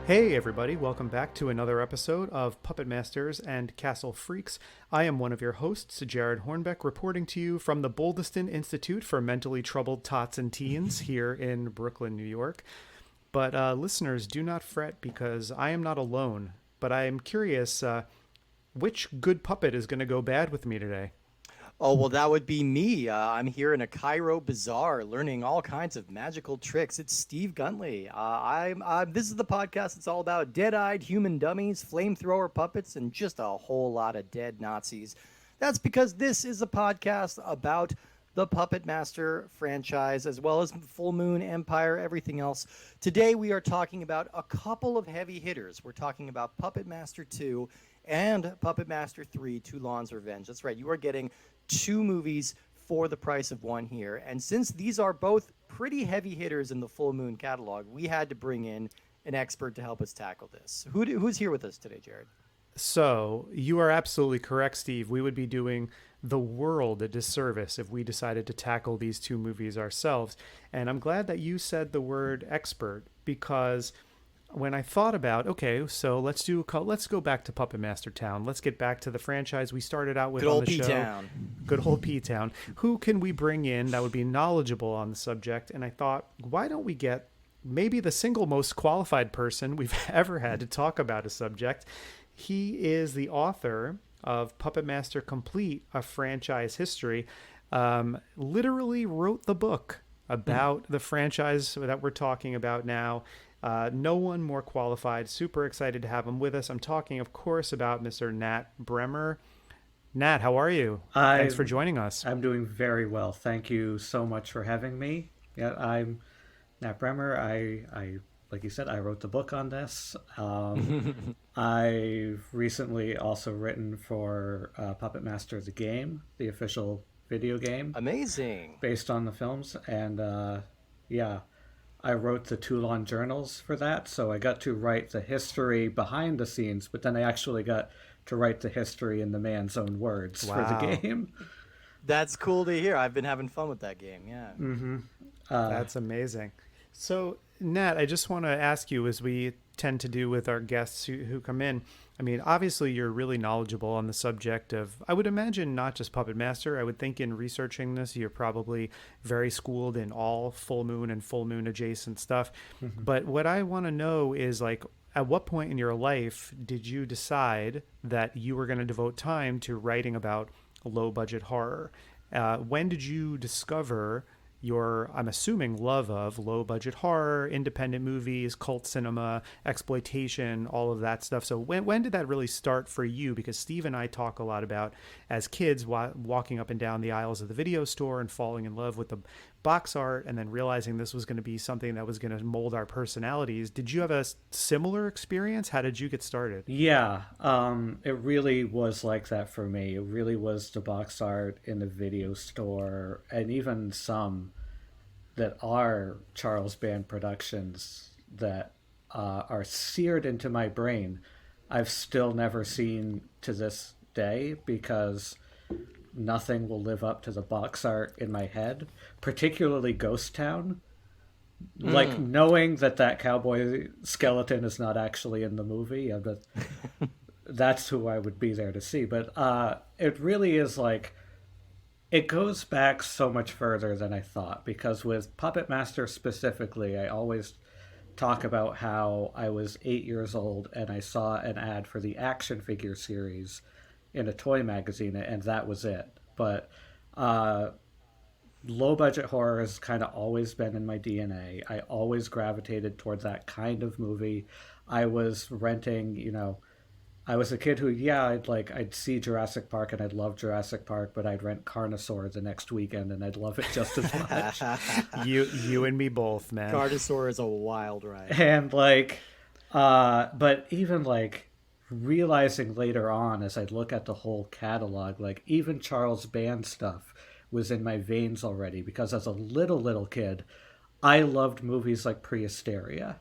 Hey everybody, welcome back to another episode of Puppet Masters and Castle Freaks. I am one of your hosts, Jared Hornbeck, reporting to you from the Boldeston Institute for Mentally Troubled Tots and Teens here in Brooklyn, New York. But listeners, do not fret because I am not alone, but I am curious which good puppet is going to go bad with me today. Oh, well, that would be me. I'm here in a Cairo bazaar learning all kinds of magical tricks. It's Steve Guntley. This is the podcast that's all about dead-eyed human dummies, flamethrower puppets, and just a whole lot of dead Nazis. That's because this is a podcast about the Puppet Master franchise, as well as Full Moon Empire, everything else. Today, we are talking about a couple of heavy hitters. We're talking about Puppet Master 2 and Puppet Master 3, Toulon's Revenge. That's right. You are getting two movies for the price of one here. And since these are both pretty heavy hitters in the Full Moon catalog, we had to bring in an expert to help us tackle this. Who's here with us today, Jared? So, you are absolutely correct, Steve. We would be doing the world a disservice if we decided to tackle these two movies ourselves. And I'm glad that you said the word expert because when I thought about, okay, so let's go back to Puppet Master Town. Let's get back to the franchise we started out with Good on old the show. P-Town. Good old P-Town. Who can we bring in that would be knowledgeable on the subject? And I thought, why don't we get maybe the single most qualified person we've ever had to talk about a subject? He is the author of Puppet Master Complete, a franchise history. Literally wrote the book about the franchise that we're talking about now. No one more qualified. Super excited to have him with us. I'm talking, of course, about Mr. Nat Brehmer. Nat, how are you? Thanks for joining us. I'm doing very well. Thank you so much for having me. Yeah, I'm Nat Brehmer. I like you said, I wrote the book on this. I've recently also written for Puppet Master the game, the official video game. Amazing. Based on the films. And yeah, I wrote the Toulon journals for that. So I got to write the history behind the scenes, but then I actually got to write the history in the man's own words for the game. That's cool to hear. I've been having fun with that game, yeah. Mm-hmm. That's amazing. So, Nat, I just want to ask you, as we tend to do with our guests who come in, I mean, obviously you're really knowledgeable on the subject of, I would imagine, not just Puppet Master. I would think in researching this, you're probably very schooled in all Full Moon and Full Moon adjacent stuff. Mm-hmm. But what I want to know is, like, at what point in your life did you decide that you were going to devote time to writing about low budget horror? When did you discover your, I'm assuming, love of low budget horror, independent movies, cult cinema, exploitation, all of that stuff? So when did that really start for you? Because Steve and I talk a lot about, as kids, walking up and down the aisles of the video store and falling in love with the box art and then realizing this was going to be something that was going to mold our personalities. Did you have a similar experience? How did you get started? Yeah, it really was like that for me. It really was the box art in the video store, and even some that are Charles Band productions that are seared into my brain. I've still never seen to this day because nothing will live up to the box art in my head, particularly Ghost Town. Like, knowing that cowboy skeleton is not actually in the movie, that's who I would be there to see. But it really is like, it goes back so much further than I thought, because with Puppet Master specifically, I always talk about how I was 8 years old and I saw an ad for the action figure series in a toy magazine, and that was it. But low budget horror has kind of always been in my DNA. I always gravitated towards that kind of movie. I was renting, I was a kid who, I'd see Jurassic Park and I'd love Jurassic Park, but I'd rent Carnosaur the next weekend and I'd love it just as much. You and me both, man. Carnosaur is a wild ride. And but even realizing later on as I look at the whole catalog, even Charles Band stuff was in my veins already, because as a little kid, I loved movies like Prehysteria,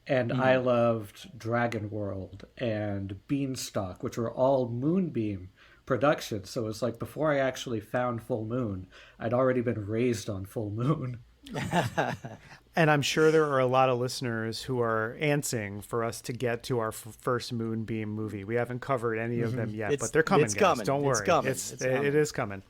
and I loved Dragon World and Beanstalk, which were all Moonbeam productions. So it was like, before I actually found Full Moon, I'd already been raised on Full Moon. And I'm sure there are a lot of listeners who are antsing for us to get to our first Moonbeam movie. We haven't covered any of them yet, but they're coming, guys. Coming. Don't worry. It's coming. It is coming.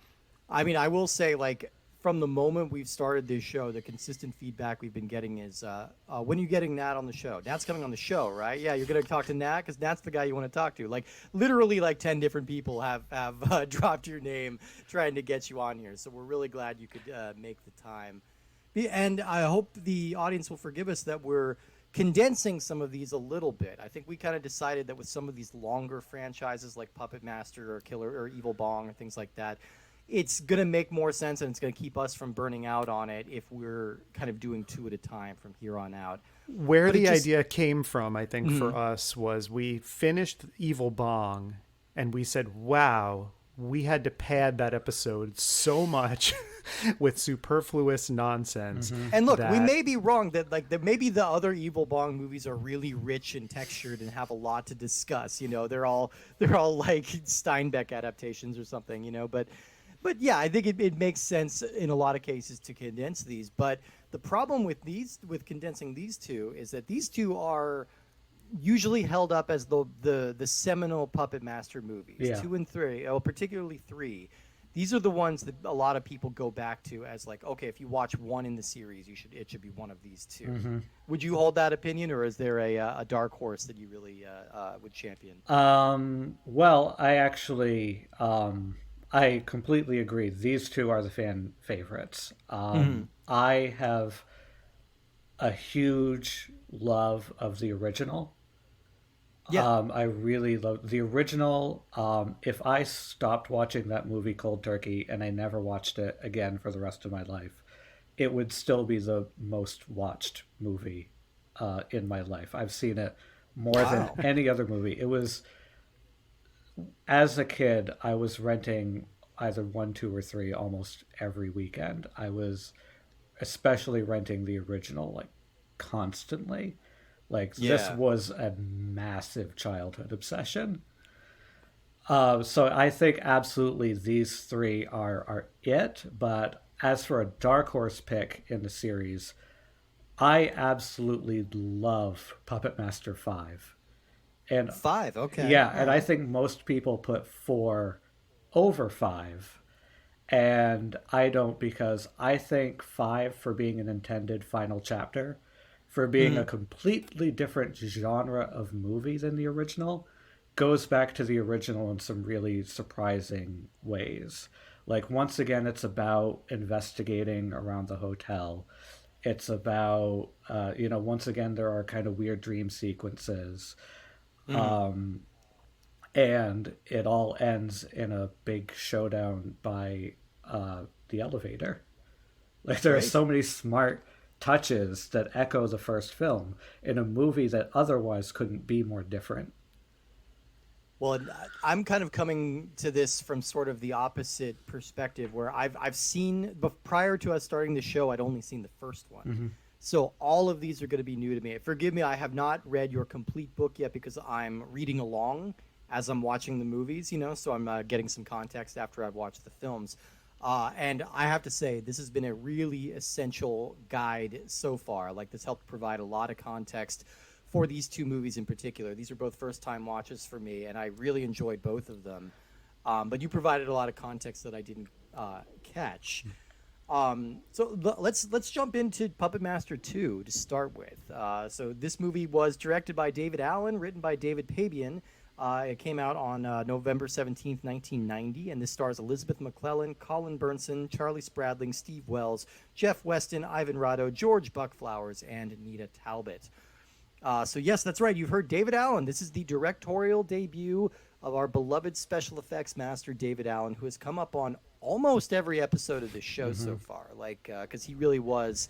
I mean, I will say, like, from the moment we've started this show, the consistent feedback we've been getting is, when are you getting Nat on the show? Nat's coming on the show, right? Yeah, you're going to talk to Nat because Nat's the guy you want to talk to. Like, literally, like 10 different people have dropped your name trying to get you on here. So we're really glad you could make the time. And I hope the audience will forgive us that we're condensing some of these a little bit. I think we kind of decided that with some of these longer franchises like Puppet Master or Killer or Evil Bong or things like that, it's going to make more sense and it's going to keep us from burning out on it if we're kind of doing 2 at a time from here on out. Where the idea came from, I think, for us was we finished Evil Bong and we said, wow, we had to pad that episode so much with superfluous nonsense. And look, we may be wrong that maybe the other Evil Bong movies are really rich and textured and have a lot to discuss. You know, they're all like Steinbeck adaptations or something. You know, but yeah, I think it makes sense in a lot of cases to condense these. But the problem with condensing these two is that these two are usually held up as the seminal Puppet Master movies, 2 and 3, particularly 3. These are the ones that a lot of people go back to as like, okay, if you watch one in the series, it should be one of these 2. Would you hold that opinion, or is there a dark horse that you really would champion? Well, I actually I completely agree. These 2 are the fan favorites. I have a huge love of the original. Yeah. I really love the original. If I stopped watching that movie Cold Turkey and I never watched it again for the rest of my life, it would still be the most watched movie in my life. I've seen it more than any other movie. It was, as a kid, I was renting either 1, 2, or 3 almost every weekend. I was especially renting the original like constantly. Like, this was a massive childhood obsession. So I think absolutely these 3 are it. But as for a dark horse pick in the series, I absolutely love Puppet Master 5. And 5, okay. Yeah, and I think most people put 4 over 5. And I don't, because I think 5, for being an intended final chapter, for being a completely different genre of movie than the original, goes back to the original in some really surprising ways. Like, once again, it's about investigating around the hotel. It's about, once again, there are kind of weird dream sequences. And it all ends in a big showdown by the elevator. Like, there are so many smart touches that echo the first film in a movie that otherwise couldn't be more different. Well, I'm kind of coming to this from sort of the opposite perspective, where I've seen, but prior to us starting the show, I'd only seen the first one. So all of these are going to be new to me. Forgive me, I have not read your complete book yet because I'm reading along as I'm watching the movies, so I'm getting some context after I've watched the films. And I have to say, this has been a really essential guide so far. Like, this helped provide a lot of context for these 2 movies in particular. These are both first-time watches for me, and I really enjoyed both of them. But you provided a lot of context that I didn't catch. So let's jump into Puppet Master 2 to start with. So this movie was directed by David Allen, written by David Pabian. It came out on November 17th, 1990, and this stars Elizabeth McClellan, Colin Burnson, Charlie Spradling, Steve Wells, Jeff Weston, Ivan Rado, George Buckflowers, and Nita Talbot. So yes, that's right. You've heard David Allen. This is the directorial debut of our beloved special effects master, David Allen, who has come up on almost every episode of this show so far. Like, because he really was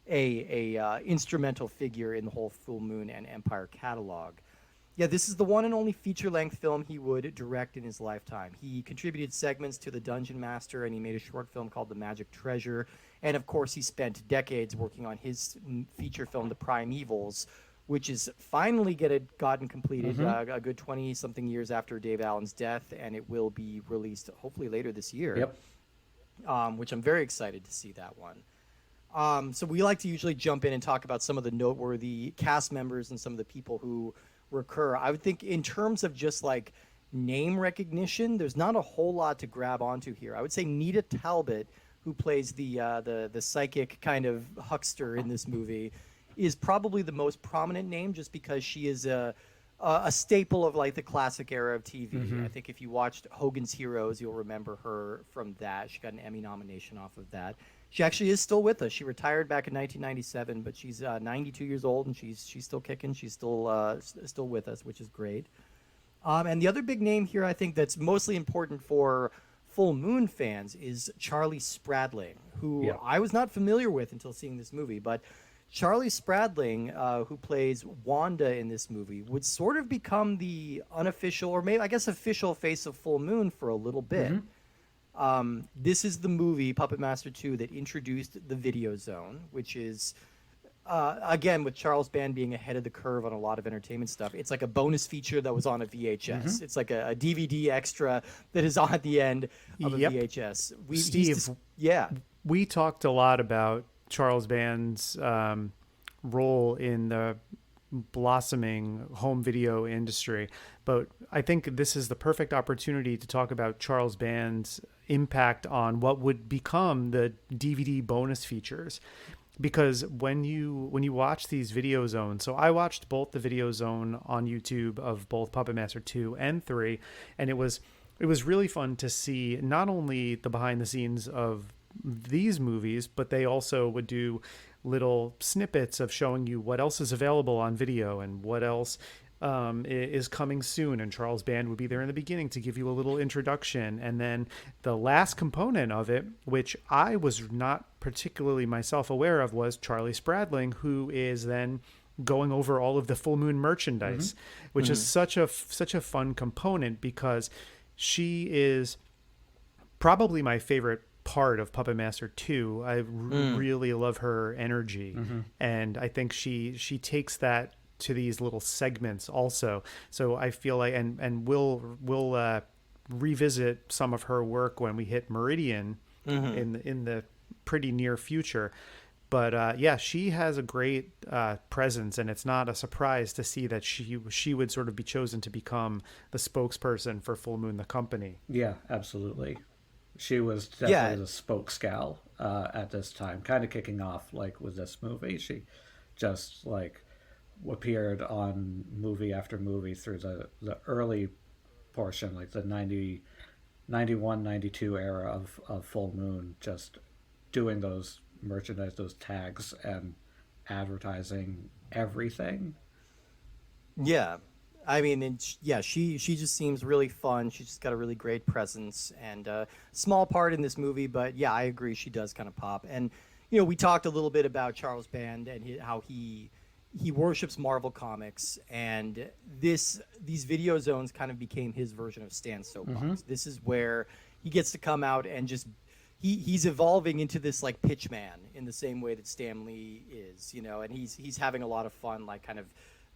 a instrumental figure in the whole Full Moon and Empire catalog. Yeah, this is the one and only feature-length film he would direct in his lifetime. He contributed segments to The Dungeon Master, and he made a short film called The Magic Treasure. And, of course, he spent decades working on his feature film, The Primevals, which is finally gotten completed a good 20-something years after Dave Allen's death, and it will be released hopefully later this year, which I'm very excited to see that one. So we like to usually jump in and talk about some of the noteworthy cast members and some of the people who recur. I would think in terms of just like name recognition, there's not a whole lot to grab onto here. I would say Nita Talbot, who plays the psychic kind of huckster in this movie, is probably the most prominent name just because she is a staple of like the classic era of TV. I think if you watched Hogan's Heroes, you'll remember her from that. She got an Emmy nomination off of that. She actually is still with us. She retired back in 1997, but she's 92 years old and she's still kicking. She's still with us, which is great. And the other big name here, I think, that's mostly important for Full Moon fans is Charlie Spradling, who I was not familiar with until seeing this movie. But Charlie Spradling, who plays Wanda in this movie, would sort of become the unofficial, or maybe I guess official face of Full Moon for a little bit. This is the movie Puppet Master 2 that introduced the Video Zone, which is again, with Charles Band being ahead of the curve on a lot of entertainment stuff. It's like a bonus feature that was on a VHS. It's like a DVD extra that is on the end of a VHS. Steve, we talked a lot about Charles Band's role in the blossoming home video industry, but I think this is the perfect opportunity to talk about Charles Band's impact on what would become the DVD bonus features. Because when you watch these video zones, so I watched both the video zone on YouTube of both Puppet Master 2 and 3, and it was really fun to see not only the behind the scenes of these movies, but they also would do little snippets of showing you what else is available on video and what else is coming soon. And Charles Band would be there in the beginning to give you a little introduction. And then the last component of it, which I was not particularly myself aware of, was Charlie Spradling, who is then going over all of the Full Moon merchandise, which is such a fun component because she is probably my favorite part of Puppet Master 2. I really love her energy, and I think she takes that to these little segments also. So I feel like, and we'll revisit some of her work when we hit Meridian in the pretty near future. But she has a great presence, and it's not a surprise to see that she would sort of be chosen to become the spokesperson for Full Moon, the company. Yeah, absolutely. She was definitely the spokesgal at this time, kind of kicking off like with this movie. She just like appeared on movie after movie through the early portion, like the 91, 92 era of Full Moon, just doing those merchandise, those tags, and advertising everything. Yeah. I mean, she just seems really fun. She's just got a really great presence and a small part in this movie, but yeah, I agree. She does kind of pop. And, we talked a little bit about Charles Band and how he worships Marvel Comics, and these video zones kind of became his version of Stan's soapbox. This is where he gets to come out and just he's evolving into this like pitch man in the same way that Stan Lee is, and he's having a lot of fun, like kind of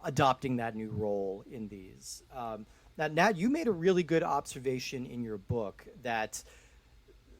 adopting that new role in these. Now, Nat, you made a really good observation in your book that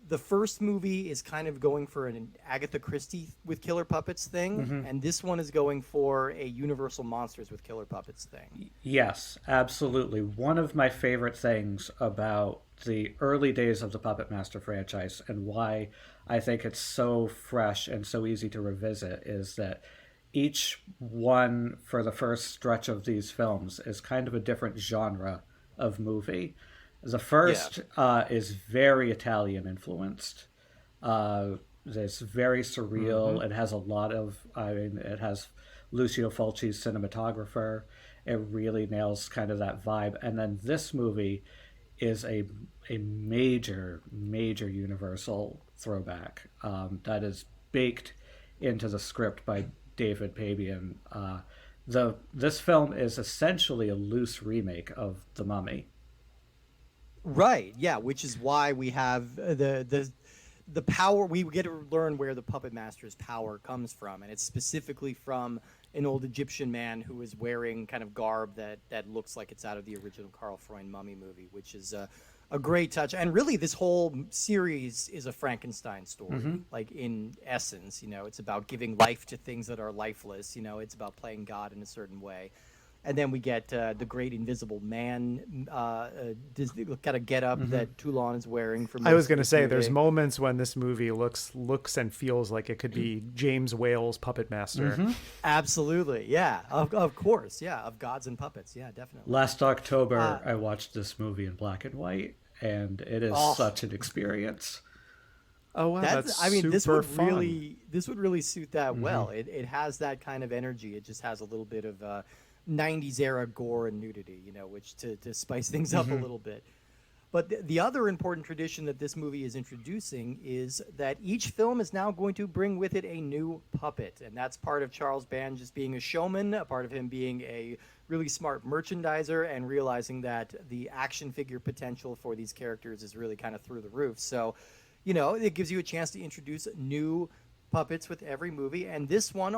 the first movie is kind of going for an Agatha Christie with killer puppets thing, and this one is going for a Universal Monsters with killer puppets thing. Yes, absolutely. One of my favorite things about the early days of the Puppet Master franchise, and why I think it's so fresh and so easy to revisit, is that each one for the first stretch of these films is kind of a different genre of movie. The first is very Italian influenced. It's very surreal. It has a lot of, it has Lucio Fulci's cinematographer. It really nails kind of that vibe. And then this movie is a major Universal throwback that is baked into the script by David Pabian. This film is essentially a loose remake of The Mummy. Right, yeah, which is why we have the power. We get to learn where the Puppet Master's power comes from, and it's specifically from an old Egyptian man who is wearing kind of garb that looks like it's out of the original Carl Freund Mummy movie, which is a great touch. And really, this whole series is a Frankenstein story. Like in essence, it's about giving life to things that are lifeless. It's about playing God in a certain way. And then we get the great invisible man kind of get up that Toulon is wearing. I was going to say, there's moments when this movie looks and feels like it could be James Whale's Puppet Master. Absolutely, yeah, of course, yeah, of Gods and Puppets, yeah, definitely. Last October, I watched this movie in black and white, and it is such an experience. Oh wow, that's I mean, super this would fun. this would really suit that well. It has that kind of energy. It just has a little bit of 90s era gore and nudity, which to spice things up a little bit. But the other important tradition that this movie is introducing is that each film is now going to bring with it a new puppet. And that's part of Charles Band just being a showman, a part of him being a really smart merchandiser and realizing that the action figure potential for these characters is really kind of through the roof. So, it gives you a chance to introduce new puppets with every movie. And this one,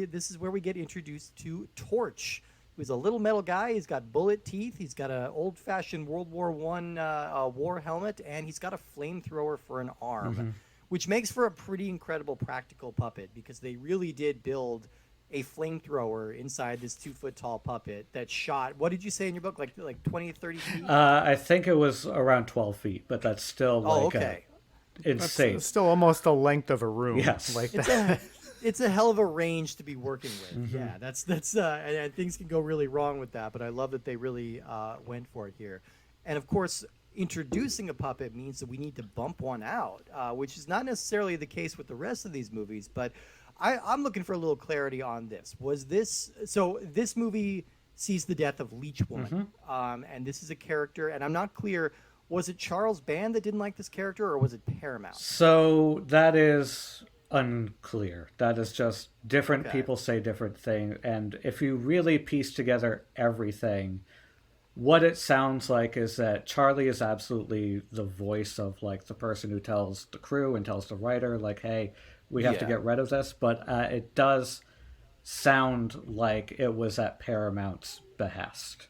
this is where we get introduced to Torch, who's a little metal guy. He's got bullet teeth. He's got an old-fashioned World War I war helmet, and he's got a flamethrower for an arm, which makes for a pretty incredible practical puppet because they really did build a flamethrower inside this 2-foot-tall puppet that shot, what did you say in your book, like 20, 30 feet? I think it was around 12 feet, but that's still insane. It's still almost the length of a room. Yes. Like It's a hell of a range to be working with. Yeah, that's and things can go really wrong with that. But I love that they really went for it here. And of course, introducing a puppet means that we need to bump one out, which is not necessarily the case with the rest of these movies. But I'm looking for a little clarity on this. This movie sees the death of Leech Woman, and this is a character, and I'm not clear. Was it Charles Band that didn't like this character, or was it Paramount? So that is unclear. That is just different people say different things, and if you really piece together everything, what it sounds like is that Charlie is absolutely the voice of like the person who tells the crew and tells the writer like, hey, we have to get rid of this, but it does sound like it was at Paramount's behest.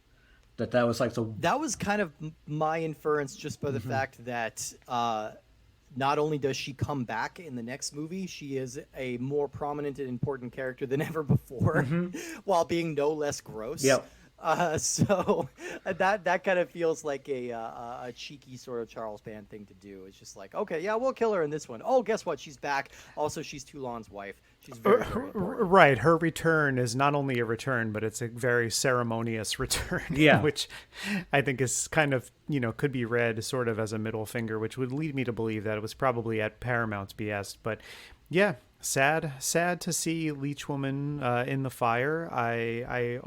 That was like that was kind of my inference just by the fact that not only does she come back in the next movie, she is a more prominent and important character than ever before, while being no less gross. Yep. So that kind of feels like a cheeky sort of Charles Band thing to do. It's just like, okay, yeah, we'll kill her in this one. Oh, guess what? She's back. Also, she's Toulon's wife. She's very important. Right. Her return is not only a return, but it's a very ceremonious return. Yeah. Which I think is kind of, could be read sort of as a middle finger, which would lead me to believe that it was probably at Paramount's behest. But yeah, sad to see Leech Woman in the fire. I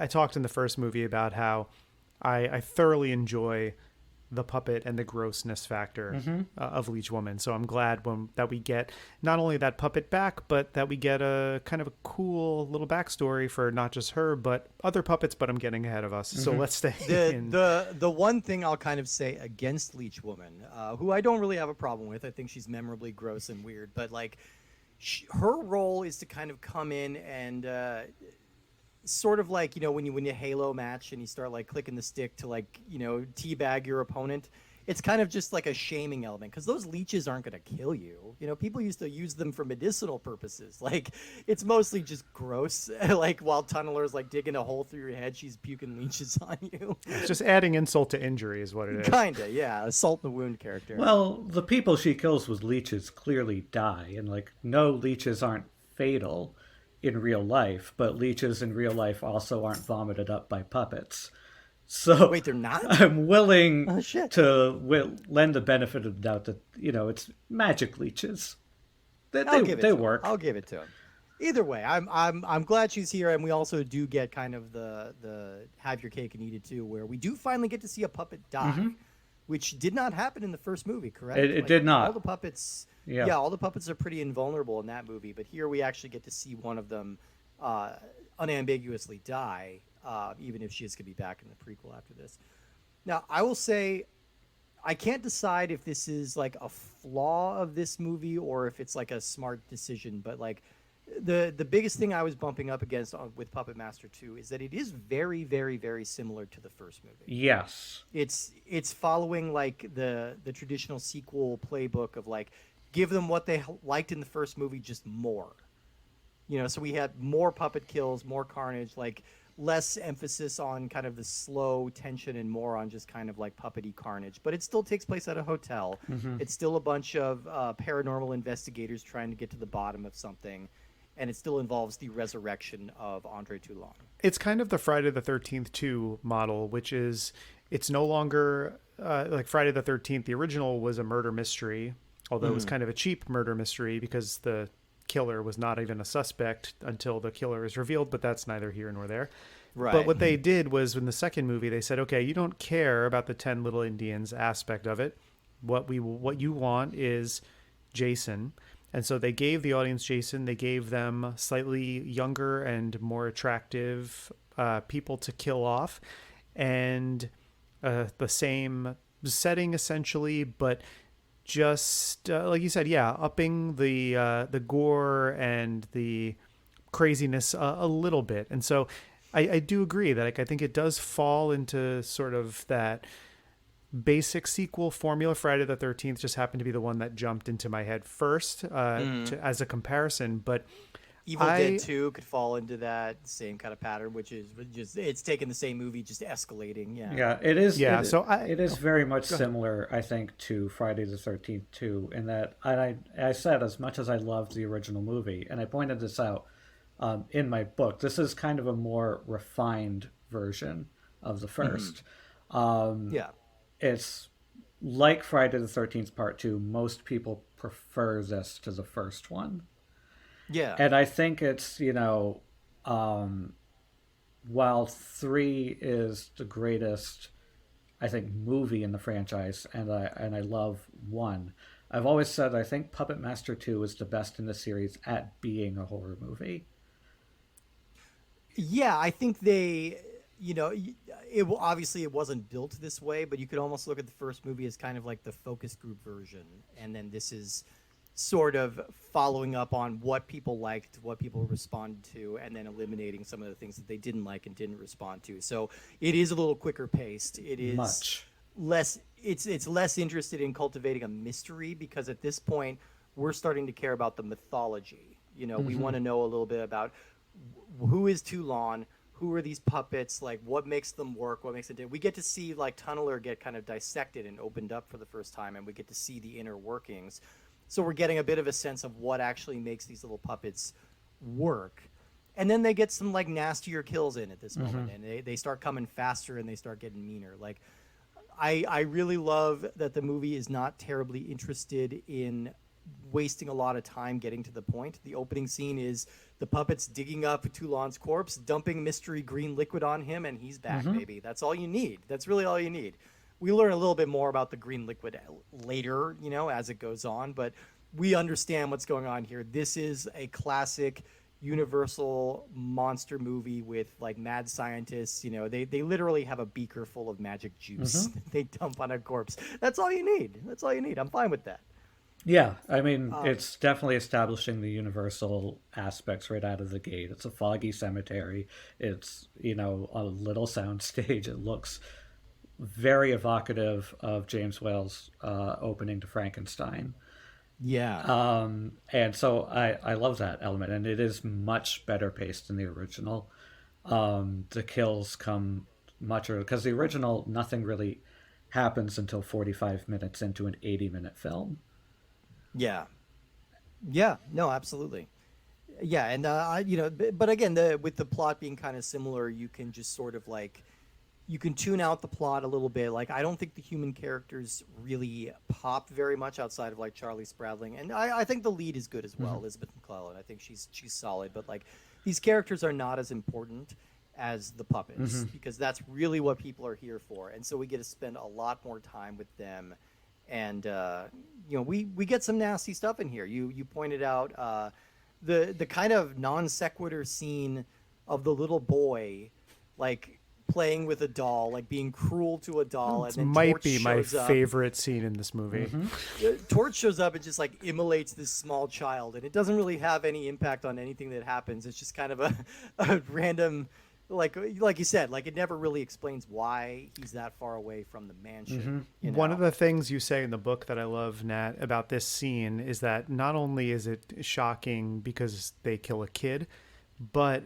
talked in the first movie about how I thoroughly enjoy the puppet and the grossness factor of Leech Woman. So I'm glad that we get not only that puppet back, but that we get a kind of a cool little backstory for not just her, but other puppets. But I'm getting ahead of us. So let's stay in. The one thing I'll kind of say against Leech Woman, who I don't really have a problem with. I think she's memorably gross and weird, but like her role is to kind of come in and sort of like, when you win a Halo match and you start like clicking the stick to like, teabag your opponent, it's kind of just like a shaming element because those leeches aren't going to kill you. People used to use them for medicinal purposes. Like it's mostly just gross. Like while Tunneler's like digging a hole through your head, she's puking leeches on you. It's just adding insult to injury is what it is. Kinda, yeah. Assault in the wound character. Well, the people she kills with leeches clearly die, and like no leeches aren't fatal in real life, but leeches in real life also aren't vomited up by puppets. So wait, they're not? I'm willing to lend the benefit of the doubt that it's magic leeches. They work. I'll give it to him. Either way, I'm glad she's here, and we also do get kind of the have your cake and eat it too, where we do finally get to see a puppet die, which did not happen in the first movie. Correct? It did not. All the puppets. Yeah, all the puppets are pretty invulnerable in that movie, but here we actually get to see one of them unambiguously die, even if she is going to be back in the prequel after this. Now, I will say, I can't decide if this is like a flaw of this movie or if it's like a smart decision, but like the biggest thing I was bumping up against with Puppet Master 2 is that it is very, very, very similar to the first movie. Yes. It's following like the traditional sequel playbook of like give them what they liked in the first movie, just more. So we had more puppet kills, more carnage, like less emphasis on kind of the slow tension and more on just kind of like puppety carnage. But it still takes place at a hotel. It's still a bunch of paranormal investigators trying to get to the bottom of something. And it still involves the resurrection of Andre Toulon. It's kind of the Friday the 13th 2 model, which is it's no longer like Friday the 13th. The original was a murder mystery, although it was kind of a cheap murder mystery because the killer was not even a suspect until the killer is revealed, but that's neither here nor there. Right. But what they did was in the second movie, they said, okay, you don't care about the 10 little Indians aspect of it. What you want is Jason. And so they gave the audience Jason. They gave them slightly younger and more attractive people to kill off, and the same setting essentially, but just like you said, upping the gore and the craziness a little bit. And so I do agree that I think it does fall into sort of that basic sequel formula. Friday the 13th just happened to be the one that jumped into my head first as a comparison. But Evil Dead 2 could fall into that same kind of pattern, which is just it's taking the same movie, just escalating. Yeah, it is. Yeah, it is very much similar, I think, to Friday the 13th 2, in that I said, as much as I loved the original movie, and I pointed this out in my book, this is kind of a more refined version of the first. It's like Friday the 13th Part 2. Most people prefer this to the first one. Yeah. And I think it's, while 3 is the greatest, I think, movie in the franchise, and I love 1, I've always said I think Puppet Master 2 is the best in the series at being a horror movie. Yeah, I think obviously it wasn't built this way, but you could almost look at the first movie as kind of like the focus group version, and then this is sort of following up on what people liked, what people responded to, and then eliminating some of the things that they didn't like and didn't respond to. So it is a little quicker paced. It is much less. It's less interested in cultivating a mystery, because at this point we're starting to care about the mythology. We want to know a little bit about who is Toulon, who are these puppets, like what makes them work, what makes it. We get to see like Tunneler get kind of dissected and opened up for the first time, and we get to see the inner workings. So we're getting a bit of a sense of what actually makes these little puppets work. And then they get some like nastier kills in at this moment, and they start coming faster and they start getting meaner. Like I really love that the movie is not terribly interested in wasting a lot of time getting to the point. The opening scene is the puppets digging up Toulon's corpse, dumping mystery green liquid on him, and he's back, baby. That's all you need. That's really all you need. We learn a little bit more about the green liquid later, as it goes on, but we understand what's going on here. This is a classic Universal monster movie with like mad scientists. They literally have a beaker full of magic juice they dump on a corpse. That's all you need. That's all you need. I'm fine with that. Yeah, I mean, it's definitely establishing the Universal aspects right out of the gate. It's a foggy cemetery. It's, a little soundstage. It looks very evocative of James Whale's opening to Frankenstein. Yeah. And so I love that element, and it is much better paced than the original. The kills come much earlier, because the original, nothing really happens until 45 minutes into an 80-minute film. Yeah. Yeah. No, absolutely. Yeah, and but again, with the plot being kind of similar, you can just sort of like you can tune out the plot a little bit. Like I don't think the human characters really pop very much outside of like Charlie Spradling, and I think the lead is good as well, Elizabeth McClellan. I think she's solid, but like these characters are not as important as the puppets because that's really what people are here for, and so we get to spend a lot more time with them. And we get some nasty stuff in here. You pointed out the kind of non sequitur scene of the little boy like playing with a doll, like being cruel to a doll, and This then might Torch be my shows up. favorite scene in this movie. Torch shows up and just like immolates this small child, and it doesn't really have any impact on anything that happens. It's just kind of a random, like you said, like it never really explains why he's that far away from the mansion. You know? One of the things you say in the book that I love, Nat, about this scene is that not only is it shocking because they kill a kid, but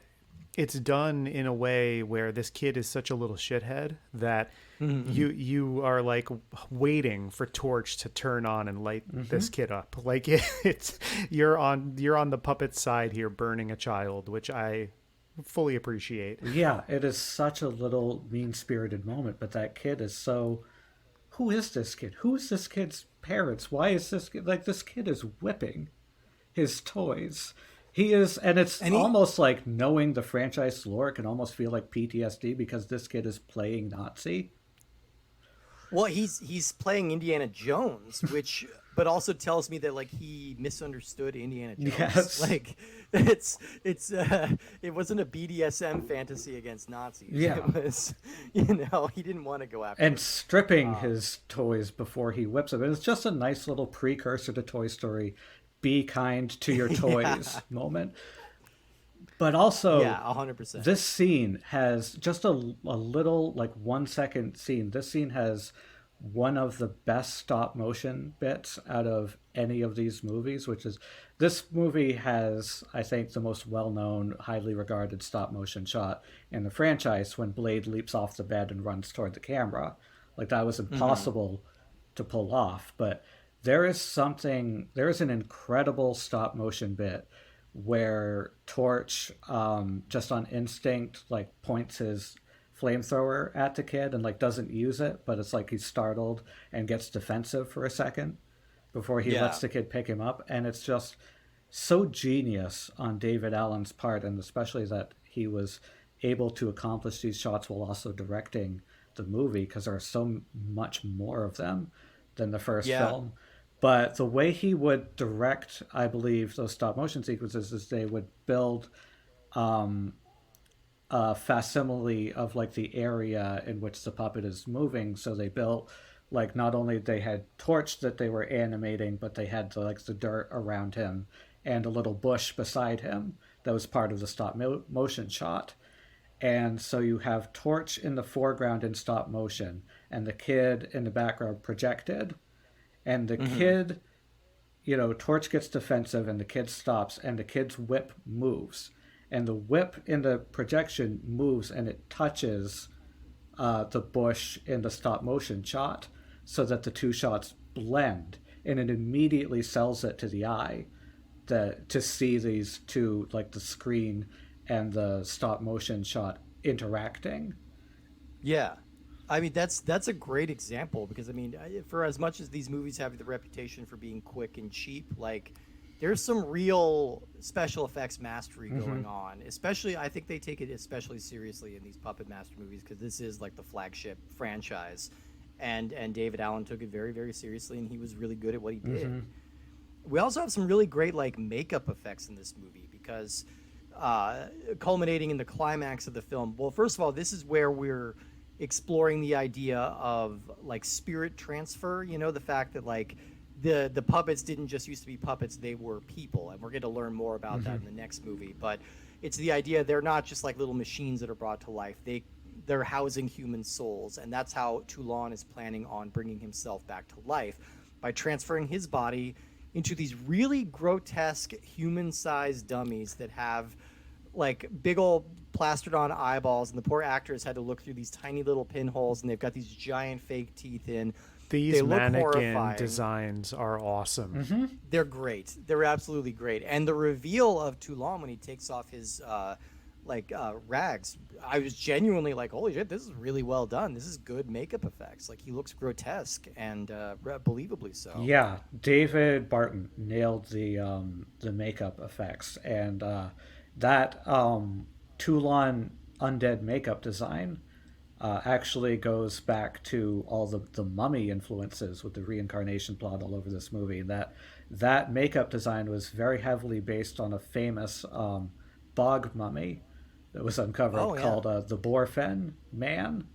it's done in a way where this kid is such a little shithead that you are like waiting for Torch to turn on and light this kid up. Like it's you're on the puppet side here, burning a child, which I fully appreciate. Yeah, it is such a little mean-spirited moment, but that kid is so... Who is this kid? Who is this kid's parents? Why is this kid... Like, this kid is whipping his toys. He is... And it's almost like knowing the franchise lore can almost feel like PTSD because this kid is playing Nazi. Well, he's playing Indiana Jones, which... but also tells me that like he misunderstood Indiana Jones. Yes. Like it wasn't a BDSM fantasy against Nazis. Yeah. It was, he didn't want to go after And them. stripping his toys before he whips them. And it's just a nice little precursor to Toy Story. Be kind to your toys moment. But also, 100%. This scene has just a little, like 1 second scene. This scene has one of the best stop motion bits out of any of these movies, which is this movie has, I think, the most well-known, highly regarded stop motion shot in the franchise when Blade leaps off the bed and runs toward the camera. Like that was impossible to pull off, but there is an incredible stop motion bit where Torch, just on instinct, like points his flamethrower at the kid and like doesn't use it, but it's like he's startled and gets defensive for a second before he lets the kid pick him up. And it's just so genius on David Allen's part, and especially that he was able to accomplish these shots while also directing the movie, because there are so much more of them than the first film. But the way he would direct, I believe, those stop motion sequences is they would build a facsimile of like the area in which the puppet is moving. So they built like not only they had Torch that they were animating, but they had the dirt around him and a little bush beside him that was part of the stop motion shot. And so you have Torch in the foreground in stop motion and the kid in the background projected. And the kid, Torch gets defensive and the kid stops and the kid's whip moves. And the whip in the projection moves and it touches the bush in the stop motion shot so that the two shots blend. And it immediately sells it to the eye to see these two, like the screen and the stop motion shot interacting. Yeah. I mean, that's a great example because, I mean, for as much as these movies have the reputation for being quick and cheap, like, there's some real special effects mastery going on. Especially, I think they take it especially seriously in these Puppet Master movies because this is, like, the flagship franchise. And David Allen took it very, very seriously, and he was really good at what he did. We also have some really great, like, makeup effects in this movie because culminating in the climax of the film, well, first of all, this is where we're exploring the idea of like spirit transfer, the fact that like the puppets didn't just used to be puppets, they were people, and we're going to learn more about that in the next movie. But it's the idea they're not just like little machines that are brought to life, they're housing human souls, and that's how Toulon is planning on bringing himself back to life by transferring his body into these really grotesque human-sized dummies that have like big old plastered on eyeballs, and the poor actors had to look through these tiny little pinholes, and they've got these giant fake teeth in. These mannequin designs are awesome. They're great. They're absolutely great. And the reveal of Toulon when he takes off his rags, I was genuinely like, holy shit, this is really well done. This is good makeup effects. Like, he looks grotesque and believably so. Yeah, David Barton nailed the makeup effects, and that Toulon undead makeup design actually goes back to all the mummy influences with the reincarnation plot all over this movie. That makeup design was very heavily based on a famous bog mummy that was uncovered Oh, yeah. called the Borfen Man,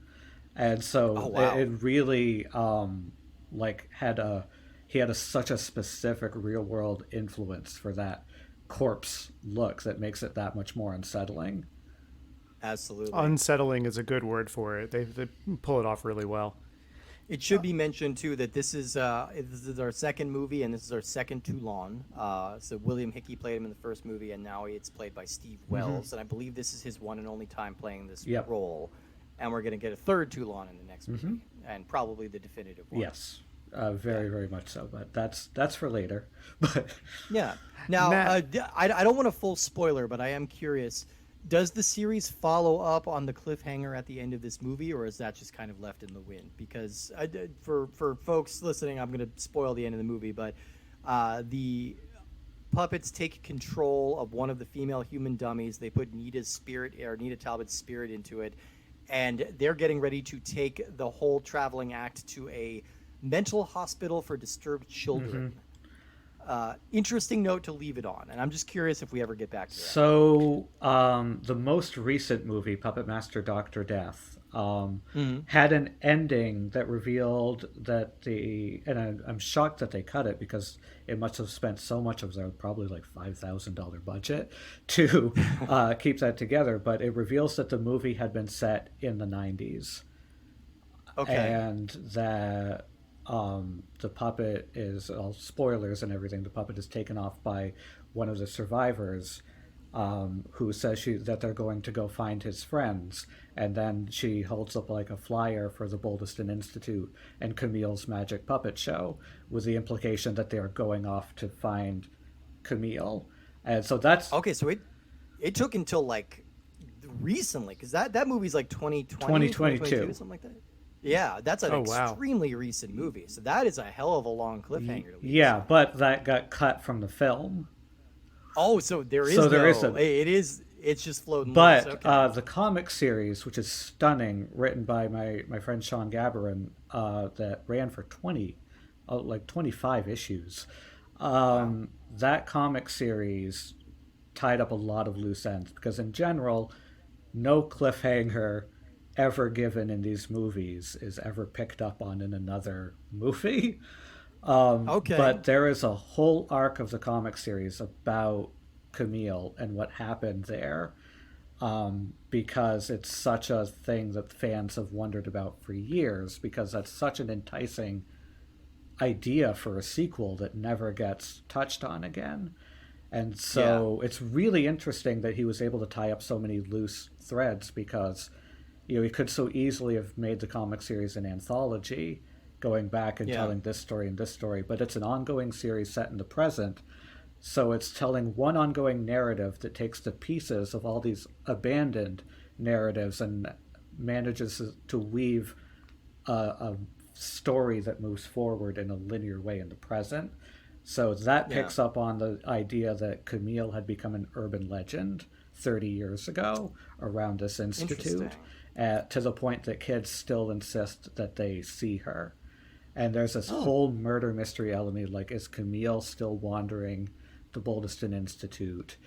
and Oh, so wow. it really like had a he had such a specific real world influence for that corpse look that makes it that much more unsettling. Absolutely. Unsettling is a good word for it. They pull it off really well. It should be mentioned too that this is our second movie and this is our second Toulon. So William Hickey played him in the first movie, and now it's played by Steve Wells, and I believe this is his one and only time playing this Yep. role. And we're going to get a third Toulon in the next movie, and probably the definitive one. Yes, very very much so. But that's for later. But Yeah. Now, Matt, I don't want a full spoiler, but I am curious. Does the series follow up on the cliffhanger at the end of this movie, or is that just kind of left in the wind? Because for folks listening, I'm going to spoil the end of the movie, but the puppets take control of one of the female human dummies. They put Nita Talbot's spirit into it, and they're getting ready to take the whole traveling act to a mental hospital for disturbed children. Interesting note to leave it on, and I'm just curious if we ever get back to that. so the most recent movie, Puppet Master Doctor Death, had an ending that revealed that I'm shocked that they cut it because it must have spent so much of their probably like $5,000 budget to keep that together. But it reveals that the movie had been set in the 90s. Okay. And that the puppet is, all spoilers and everything, the puppet is taken off by one of the survivors, who says that they're going to go find his friends, and then she holds up like a flyer for the Boldeston Institute and Camille's Magic Puppet Show, with the implication that they are going off to find Camille. And so that's Okay, so it took until like recently, because that movie's like 2020, 2022. something like that. Yeah, that's an Oh, wow. extremely recent movie. So that is a hell of a long cliffhanger. To leave yeah, us on. but that got cut from the film. Oh, so there is So there no. is a- It is. It's just floating. But loose. Okay. the comic series, which is stunning, written by my friend Sean Gabarin, that ran for 25 issues. That comic series tied up a lot of loose ends because, in general, no cliffhanger ever given in these movies is ever picked up on in another movie. Okay. But there is a whole arc of the comic series about Camille and what happened there, because it's such a thing that fans have wondered about for years, because that's such an enticing idea for a sequel that never gets touched on again. And so it's really interesting that he was able to tie up so many loose threads, because he could so easily have made the comic series an anthology, going back and telling this story and this story, but it's an ongoing series set in the present. So it's telling one ongoing narrative that takes the pieces of all these abandoned narratives and manages to weave a story that moves forward in a linear way in the present. So that picks up on the idea that Camille had become an urban legend 30 years ago around this institute, to the point that kids still insist that they see her. And there's this whole murder mystery element, like, is Camille still wandering the Boldeston Institute?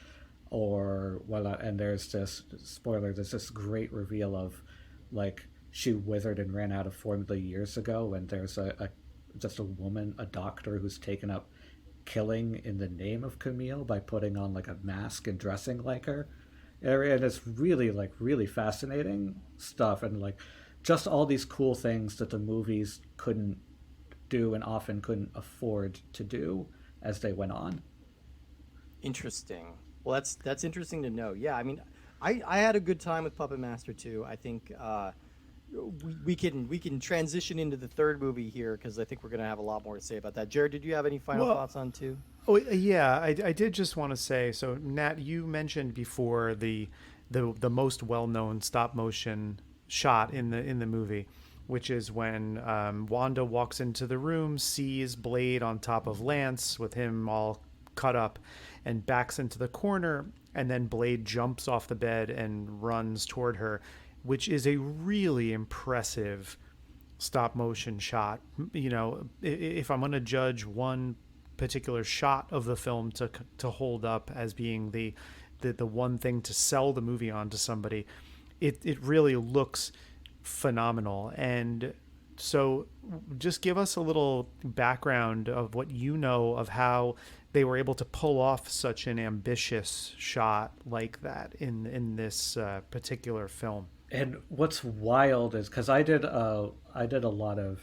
Or, well, and there's this, spoiler, there's this great reveal of, like, she withered and ran out of formula years ago, and there's just a woman, a doctor, who's taken up killing in the name of Camille by putting on, like, a mask and dressing like her. And it's really, like, really fascinating stuff, and, like, just all these cool things that the movies couldn't do and often couldn't afford to do as they went on. Interesting. Well, that's interesting to know. Yeah, I mean, I had a good time with Puppet Master too. I think we can transition into the third movie here, because I think we're going to have a lot more to say about that. Jared, did you have any final thoughts on two? Oh yeah, I did just want to say. So Nat, you mentioned before the most well-known stop motion shot in the movie, which is when Wanda walks into the room, sees Blade on top of Lance with him all cut up, and backs into the corner, and then Blade jumps off the bed and runs toward her, which is a really impressive stop motion shot. If I'm going to judge one particular shot of the film to hold up as being the the one thing to sell the movie on to somebody, it really looks phenomenal. And so just give us a little background of what you know of how they were able to pull off such an ambitious shot like that in this particular film. And what's wild is because I did a lot of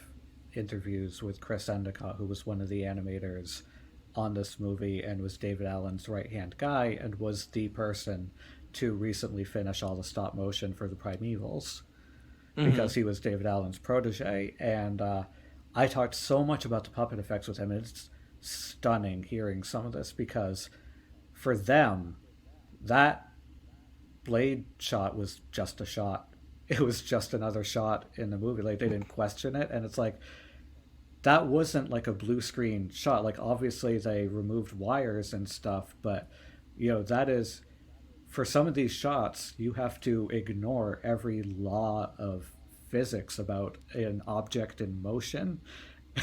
interviews with Chris Endicott, who was one of the animators on this movie and was David Allen's right hand guy and was the person to recently finish all the stop motion for the Primevals, because he was David Allen's protege. And I talked so much about the puppet effects with him, and it's stunning hearing some of this, because for them, that Blade shot was just a shot. It was just another shot in the movie. Like, they didn't question it. And it's like, that wasn't like a blue screen shot. Like, obviously they removed wires and stuff, but that is, for some of these shots, you have to ignore every law of physics about an object in motion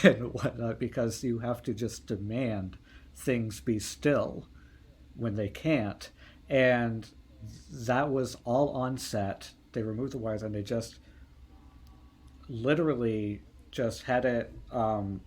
and whatnot, because you have to just demand things be still when they can't. And that was all on set. They removed the wires, and they just literally just had it kind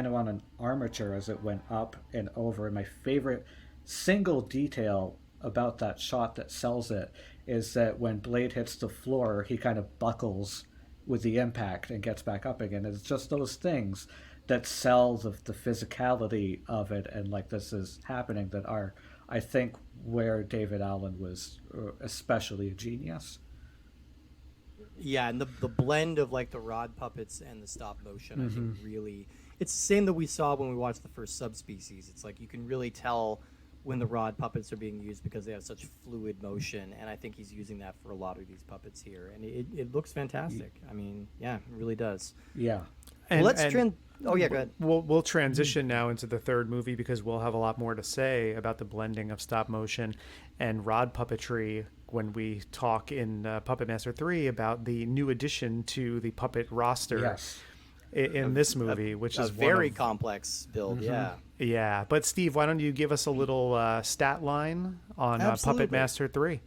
of on an armature as it went up and over. And my favorite single detail about that shot that sells it is that when Blade hits the floor, he kind of buckles with the impact and gets back up again. It's just those things that sell the physicality of it, and like, this is happening, that are, I think, where David Allen was especially a genius. Yeah, and the blend of like the rod puppets and the stop motion, I think really, it's the same that we saw when we watched the first Subspecies. It's like you can really tell when the rod puppets are being used because they have such fluid motion, and I think he's using that for a lot of these puppets here, and it looks fantastic. I mean, yeah, it really does. Yeah. And, well, go ahead. We'll transition now into the third movie, because we'll have a lot more to say about the blending of stop motion and rod puppetry when we talk in Puppet Master 3 about the new addition to the puppet roster. Yes. In this movie, which is a very complex build. Yeah. But Steve, why don't you give us a little stat line on Puppet Master 3?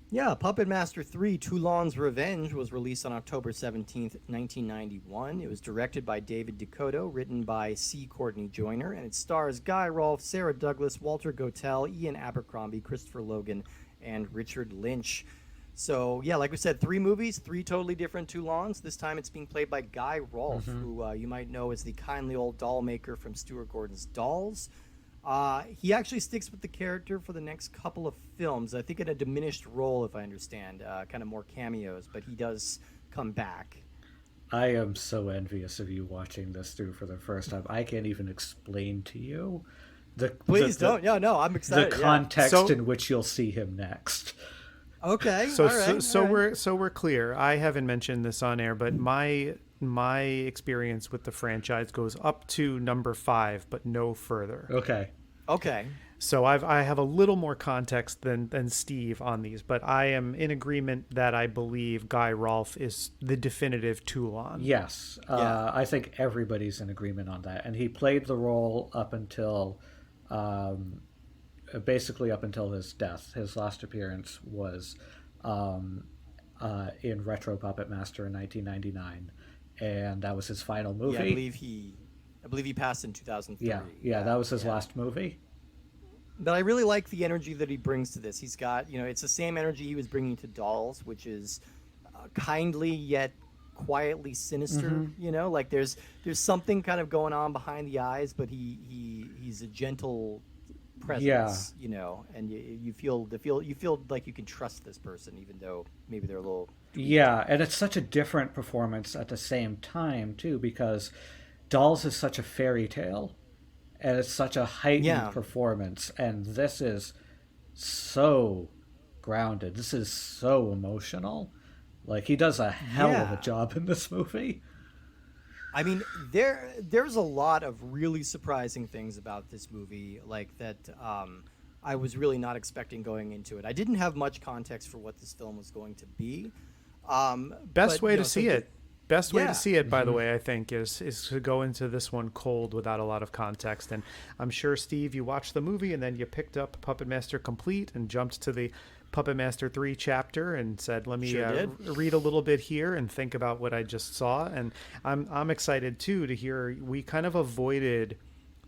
Yeah, Puppet Master 3, Toulon's Revenge, was released on October 17th, 1991. It was directed by David DeCoteau, written by C. Courtney Joyner, and it stars Guy Rolfe, Sarah Douglas, Walter Gotell, Ian Abercrombie, Christopher Logan, and Richard Lynch. So, yeah, like we said, 3 movies, 3 totally different Toulons. This time it's being played by Guy Rolfe, who you might know as the kindly old doll maker from Stuart Gordon's Dolls. He actually sticks with the character for the next couple of films, I think in a diminished role, if I understand, kind of more cameos, but he does come back. I am so envious of you watching this through for the first time. I can't even explain to you Please don't. Yeah, no, I'm excited. The context in which you'll see him next. Okay. So all right. we're clear. I haven't mentioned this on air, but my experience with the franchise goes up to number 5, but no further. Okay. So I have a little more context than Steve on these, but I am in agreement that I believe Guy Rolfe is the definitive Toulon. Yes. I think everybody's in agreement on that. And he played the role up until basically up until his death. His last appearance was in Retro Puppet Master in 1999, and that was his final movie. Yeah, I believe he passed in 2003. Yeah, that was his last movie. But I really like the energy that he brings to this. He's got, it's the same energy he was bringing to Dolls, which is kindly yet quietly sinister. Like there's something kind of going on behind the eyes, but he's a gentle presence, and you feel like you can trust this person, even though maybe they're a little. Yeah, and it's such a different performance at the same time too, because Dolls is such a fairy tale, and it's such a heightened performance, and this is so grounded. This is so emotional. Like, he does a hell of a job in this movie. I mean, there's a lot of really surprising things about this movie, like that I was really not expecting going into it. I didn't have much context for what this film was going to be. Best way to see it. Best way to Yeah. see it, by the way, I think, is to go into this one cold without a lot of context. And I'm sure, Steve, you watched the movie and then you picked up Puppet Master Complete and jumped to the Puppet Master 3 chapter and said, let me Sure did. read a little bit here and think about what I just saw. And I'm excited, too, to hear we kind of avoided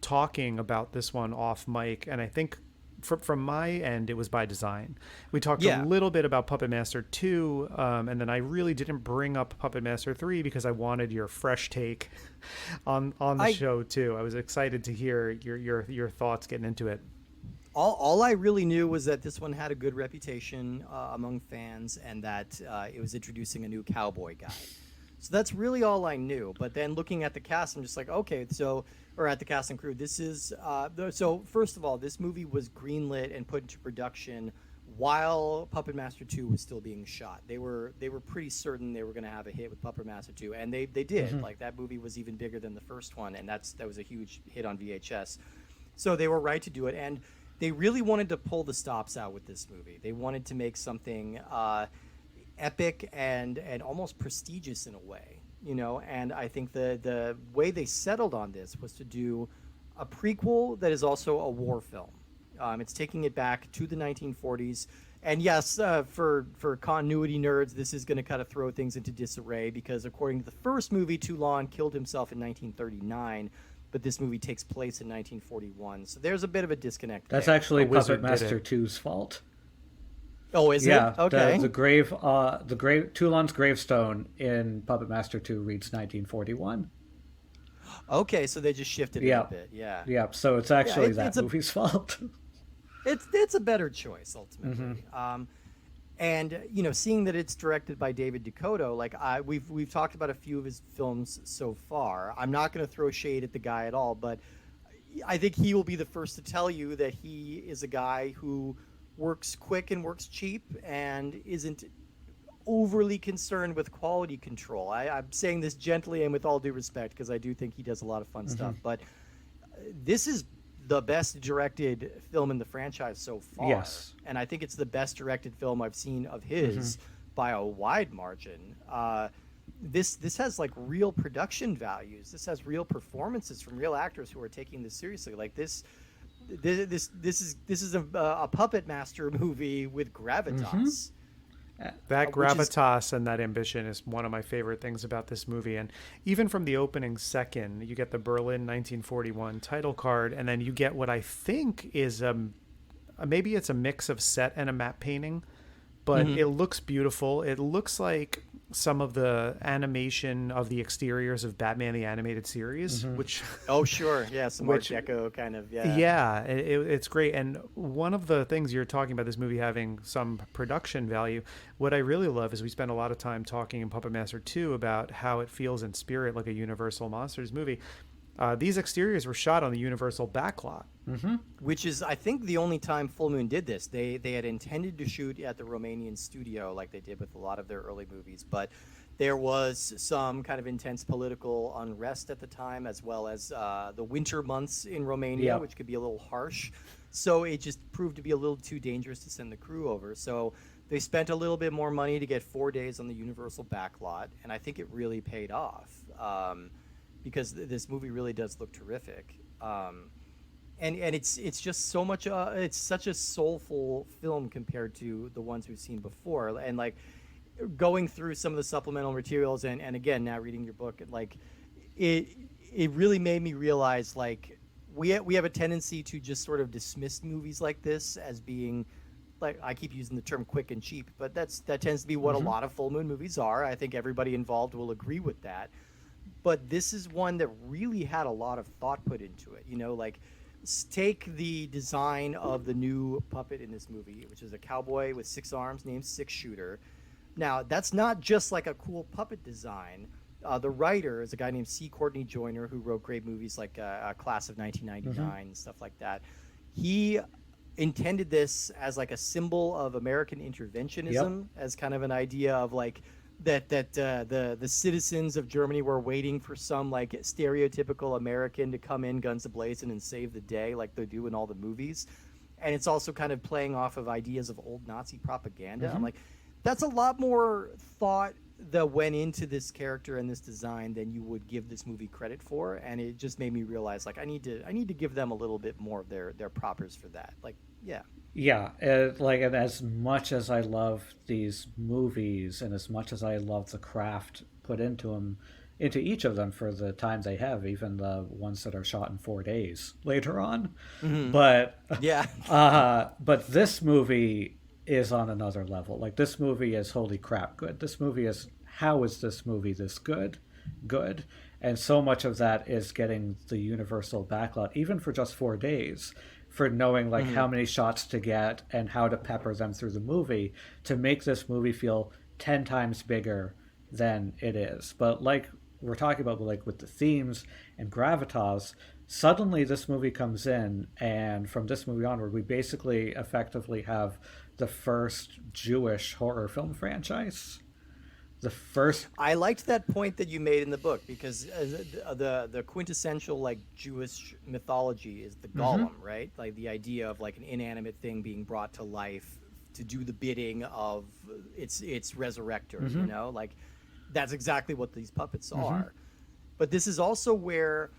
talking about this one off mic. And I think from my end, it was by design. We talked Yeah. a little bit about Puppet Master 2, and then I really didn't bring up Puppet Master 3 because I wanted your fresh take on the show too. I was excited to hear your thoughts getting into it. All I really knew was that this one had a good reputation among fans, and that it was introducing a new cowboy guy. So that's really all I knew. But then looking at the cast, I'm just like, okay, or at the cast and crew, this is, so first of all, this movie was greenlit and put into production while Puppet Master 2 was still being shot. They were pretty certain they were going to have a hit with Puppet Master 2, and they did. Like, that movie was even bigger than the first one, and that was a huge hit on VHS. So they were right to do it, and they really wanted to pull the stops out with this movie. They wanted to make something epic and almost prestigious in a way, and I think the way they settled on this was to do a prequel that is also a war film. It's taking it back to the 1940s, and yes, for continuity nerds, this is going to kind of throw things into disarray, because according to the first movie, Toulon killed himself in 1939, but this movie takes place in 1941, so there's a bit of a disconnect That's there. actually wizard Puppet did Master it. 2's fault. Oh, is Yeah, it? Okay. the grave Toulon's gravestone in Puppet Master 2 reads 1941. Okay, so they just shifted it Yeah. a bit. Yeah. Yeah, so it's actually it's a- movie's fault. It's a better choice ultimately. Mm-hmm. And seeing that it's directed by David Duchovny, like we've talked about a few of his films so far. I'm not going to throw shade at the guy at all, but I think he will be the first to tell you that he is a guy who works quick and works cheap and isn't overly concerned with quality control. I'm saying this gently and with all due respect, because I do think he does a lot of fun stuff. But this is the best directed film in the franchise so far. Yes. And I think it's the best directed film I've seen of his by a wide margin. This has like real production values. This has real performances from real actors who are taking this seriously. Like this is a Puppet Master movie with gravitas. That Which is- gravitas and that ambition is one of my favorite things about this movie. And even from the opening second, you get the Berlin 1941 title card, and then you get what I think is maybe it's a mix of set and a matte painting, but it looks beautiful. It looks like some of the animation of the exteriors of Batman the Animated Series, which Oh, sure. Yeah, some Which- Art Deco kind of. Yeah. yeah, it's great. And one of the things you're talking about this movie having some production value, what I really love is we spent a lot of time talking in Puppet Master 2 about how it feels in spirit like a Universal Monsters movie. These exteriors were shot on the Universal backlot. Which is, I think, the only time Full Moon did this. They had intended to shoot at the Romanian studio like they did with a lot of their early movies, but there was some kind of intense political unrest at the time, as well as the winter months in Romania, Yeah. which could be a little harsh. So it just proved to be a little too dangerous to send the crew over. So they spent a little bit more money to get 4 days on the Universal backlot, and I think it really paid off, because this movie really does look terrific. And it's just so much it's such a soulful film compared to the ones we've seen before. And like going through some of the supplemental materials and again now reading your book, like it really made me realize like we have a tendency to just sort of dismiss movies like this as being, like, I keep using the term quick and cheap, but that tends to be what a lot of Full Moon movies are. I think everybody involved will agree with that. But this is one that really had a lot of thought put into it. Like, take the design of the new puppet in this movie, which is a cowboy with 6 arms named Six Shooter. Now, that's not just like a cool puppet design. The writer is a guy named C. Courtney Joyner, who wrote great movies like Class of 1999 and stuff like that. He intended this as like a symbol of American interventionism, as kind of an idea of like that the citizens of Germany were waiting for some like stereotypical American to come in guns a-blazing and save the day like they do in all the movies. And it's also kind of playing off of ideas of old Nazi propaganda. I'm like, that's a lot more thought that went into this character and this design than you would give this movie credit for, and it just made me realize like I need to give them a little bit more of their propers for that. Like, yeah. Yeah, like, and as much as I love these movies, and as much as I love the craft put into them, into each of them for the time they have, even the ones that are shot in 4 days later on, but Yeah. but this movie is on another level. Like, this movie is holy crap good. This movie is, how is this movie this good? Good. And so much of that is getting the universal backlot, even for just 4 days, for knowing like how many shots to get and how to pepper them through the movie to make this movie feel 10 times bigger than it is. But like we're talking about, like with the themes and gravitas, suddenly this movie comes in, and from this movie onward, we basically effectively have the first Jewish horror film franchise. The first. I liked that point that you made in the book, because the quintessential like Jewish mythology is the golem, right? Like the idea of like an inanimate thing being brought to life to do the bidding of its resurrector. You know, like that's exactly what these puppets are. But this is also where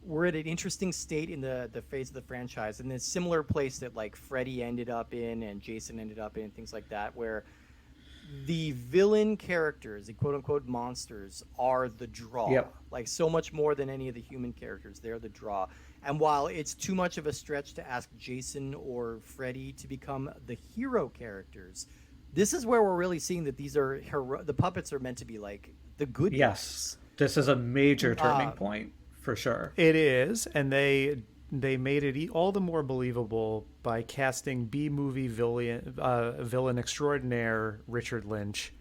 we're at an interesting state in the phase of the franchise, and a similar place that like Freddy ended up in and Jason ended up in, things like that, where the villain characters, the quote-unquote monsters, are the draw. Yep. Like, so much more than any of the human characters, they're the draw. And while it's too much of a stretch to ask Jason or Freddy to become the hero characters, this is where we're really seeing that these are the puppets are meant to be like the good guys. Yes, this is a major turning point for sure. It is, and they made it all the more believable by casting B-movie villain extraordinaire Richard Lynch,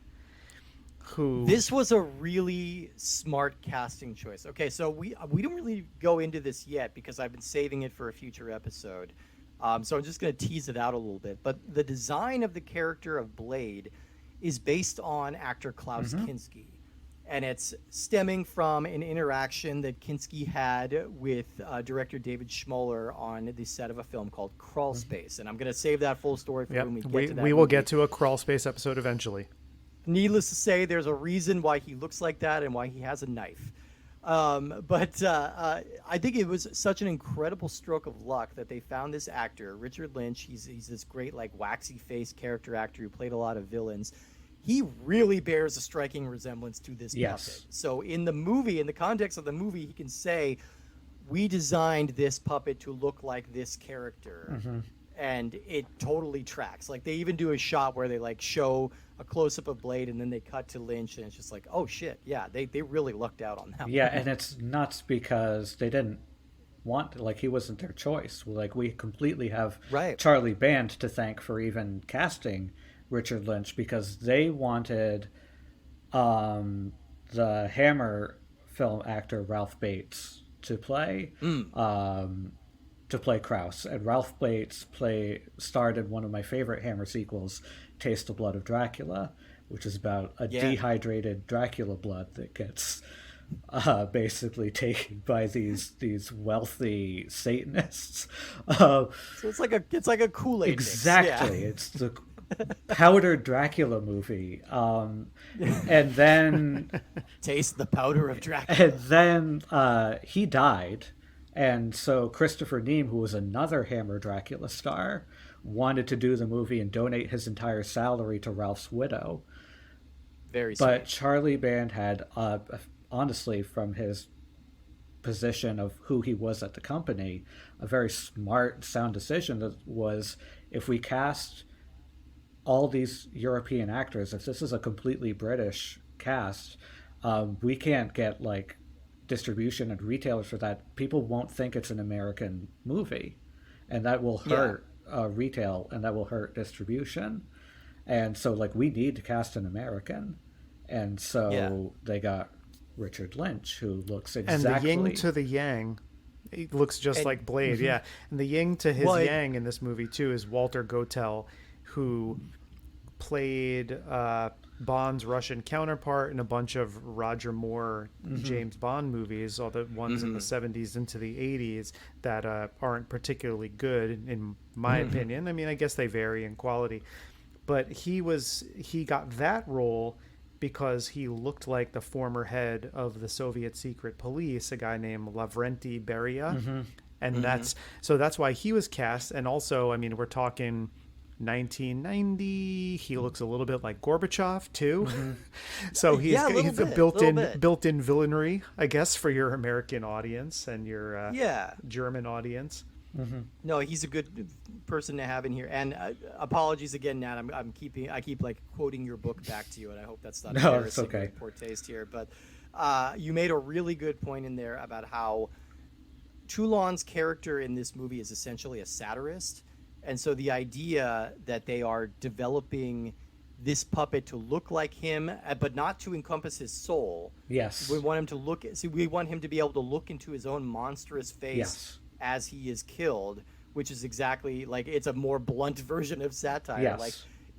who... This was a really smart casting choice. Okay, so we don't really go into this yet because I've been saving it for a future episode. So I'm just going to tease it out a little bit. But the design of the character of Blade is based on actor Klaus Kinski. And it's stemming from an interaction that Kinski had with director David Schmoller on the set of a film called Crawl Space. And I'm going to save that full story for when we get to that. We will get to a Crawl Space episode eventually. Needless to say, there's a reason why he looks like that and why he has a knife. But I think it was such an incredible stroke of luck that they found this actor, Richard Lynch. He's this great, like, waxy face character actor who played a lot of villains. He really bears a striking resemblance to this puppet. So in the movie, in the context of the movie, he can say, we designed this puppet to look like this character. And it totally tracks. Like, they even do a shot where they like show a close-up of Blade and then they cut to Lynch, and it's just like, oh shit, yeah, they really lucked out on that one. And it's nuts because they didn't want, like, he wasn't their choice. Like, we completely have Charlie Band to thank for even casting Richard Lynch, because they wanted the Hammer film actor Ralph Bates to play Krauss, and Ralph Bates starred in one of my favorite Hammer sequels, Taste the Blood of Dracula, which is about a dehydrated Dracula blood that gets basically taken by these wealthy Satanists. So it's like a Kool-Aid exactly mix. Yeah. It's the powdered Dracula movie, and then Taste the powder of Dracula. And then he died, and so Christopher Neame, who was another Hammer Dracula star, wanted to do the movie and donate his entire salary to Ralph's widow. Very but sweet. Charlie Band had, honestly, from his position of who he was at the company, a very smart, sound decision that was, if we cast all these European actors, if this is a completely British cast, we can't get like distribution and retailers for that. People won't think it's an American movie, and that will hurt retail, and that will hurt distribution. And so, like, we need to cast an American, and so they got Richard Lynch, who looks exactly... And the yin to the yang, it looks just like Blade, And the yin to his yang in this movie, too, is Walter Gotell, who played Bond's Russian counterpart in a bunch of Roger Moore James Bond movies, all the ones in the 70s into the 80s that aren't particularly good, in my opinion. I mean, I guess they vary in quality. But he got that role because he looked like the former head of the Soviet secret police, a guy named Lavrenti Beria. And that's why he was cast. And also, I mean, we're talking 1990. He looks a little bit like Gorbachev too. So he's a built-in villainy, I guess, for your American audience and your German audience. No, he's a good person to have in here. And apologies again, Nat. I keep like quoting your book back to you, and I hope that's not embarrassing or poor taste here. But you made a really good point in there about how Toulon's character in this movie is essentially a satirist, and so the idea that they are developing this puppet to look like him, but not to encompass his soul. Yes, we want him to look. See, we want him to be able to look into his own monstrous face. Yes. As he is killed, which is exactly like it's a more blunt version of satire. Yes. Like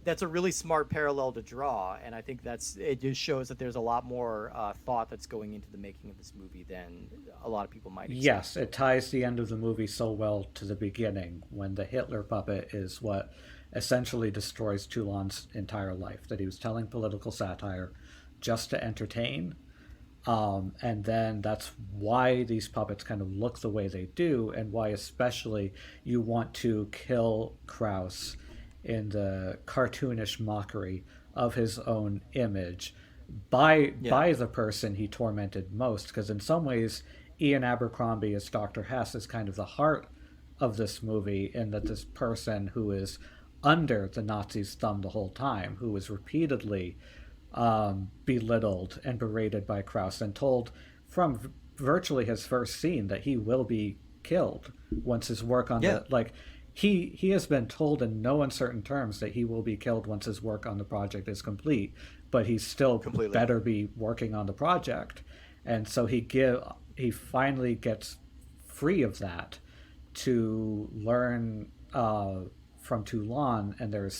that's a really smart parallel to draw, and I think it just shows that there's a lot more thought that's going into the making of this movie than a lot of people might expect. Yes, it ties the end of the movie so well to the beginning, when the Hitler puppet is what essentially destroys Toulon's entire life, that he was telling political satire just to entertain. And then that's why these puppets kind of look the way they do, and why especially you want to kill Kraus in the cartoonish mockery of his own image by the person he tormented most. Because in some ways, Ian Abercrombie as Dr. Hess is kind of the heart of this movie, in that this person who is under the Nazis' thumb the whole time, who is repeatedly belittled and berated by Kraus, and told from virtually his first scene that he will be killed once his work on he has been told in no uncertain terms that he will be killed once his work on the project is complete, but he still better be working on the project. And so he finally gets free of that to learn from Toulon, and there's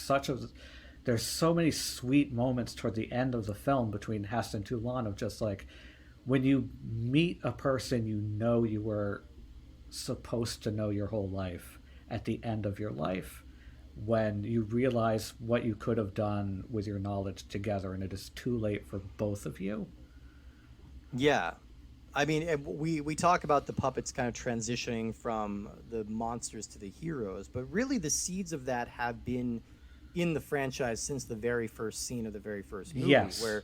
so many sweet moments toward the end of the film between Hess and Toulon, of just like, when you meet a person you were supposed to know your whole life at the end of your life, when you realize what you could have done with your knowledge together, and it is too late for both of you. Yeah. I mean, we talk about the puppets kind of transitioning from the monsters to the heroes, but really the seeds of that have been in the franchise since the very first scene of the very first movie, where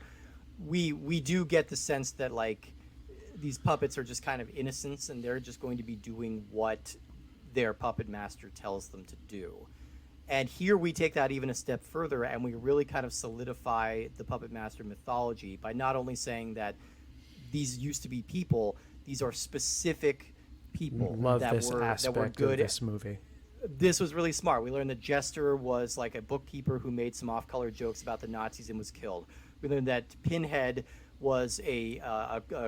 we do get the sense that like these puppets are just kind of innocents, and they're just going to be doing what their puppet master tells them to do. And here we take that even a step further, and we really kind of solidify the puppet master mythology by not only saying that these used to be people, these are specific people that were good of this movie. This was really smart. We learned that Jester was like a bookkeeper who made some off-color jokes about the Nazis and was killed. We learned that Pinhead was a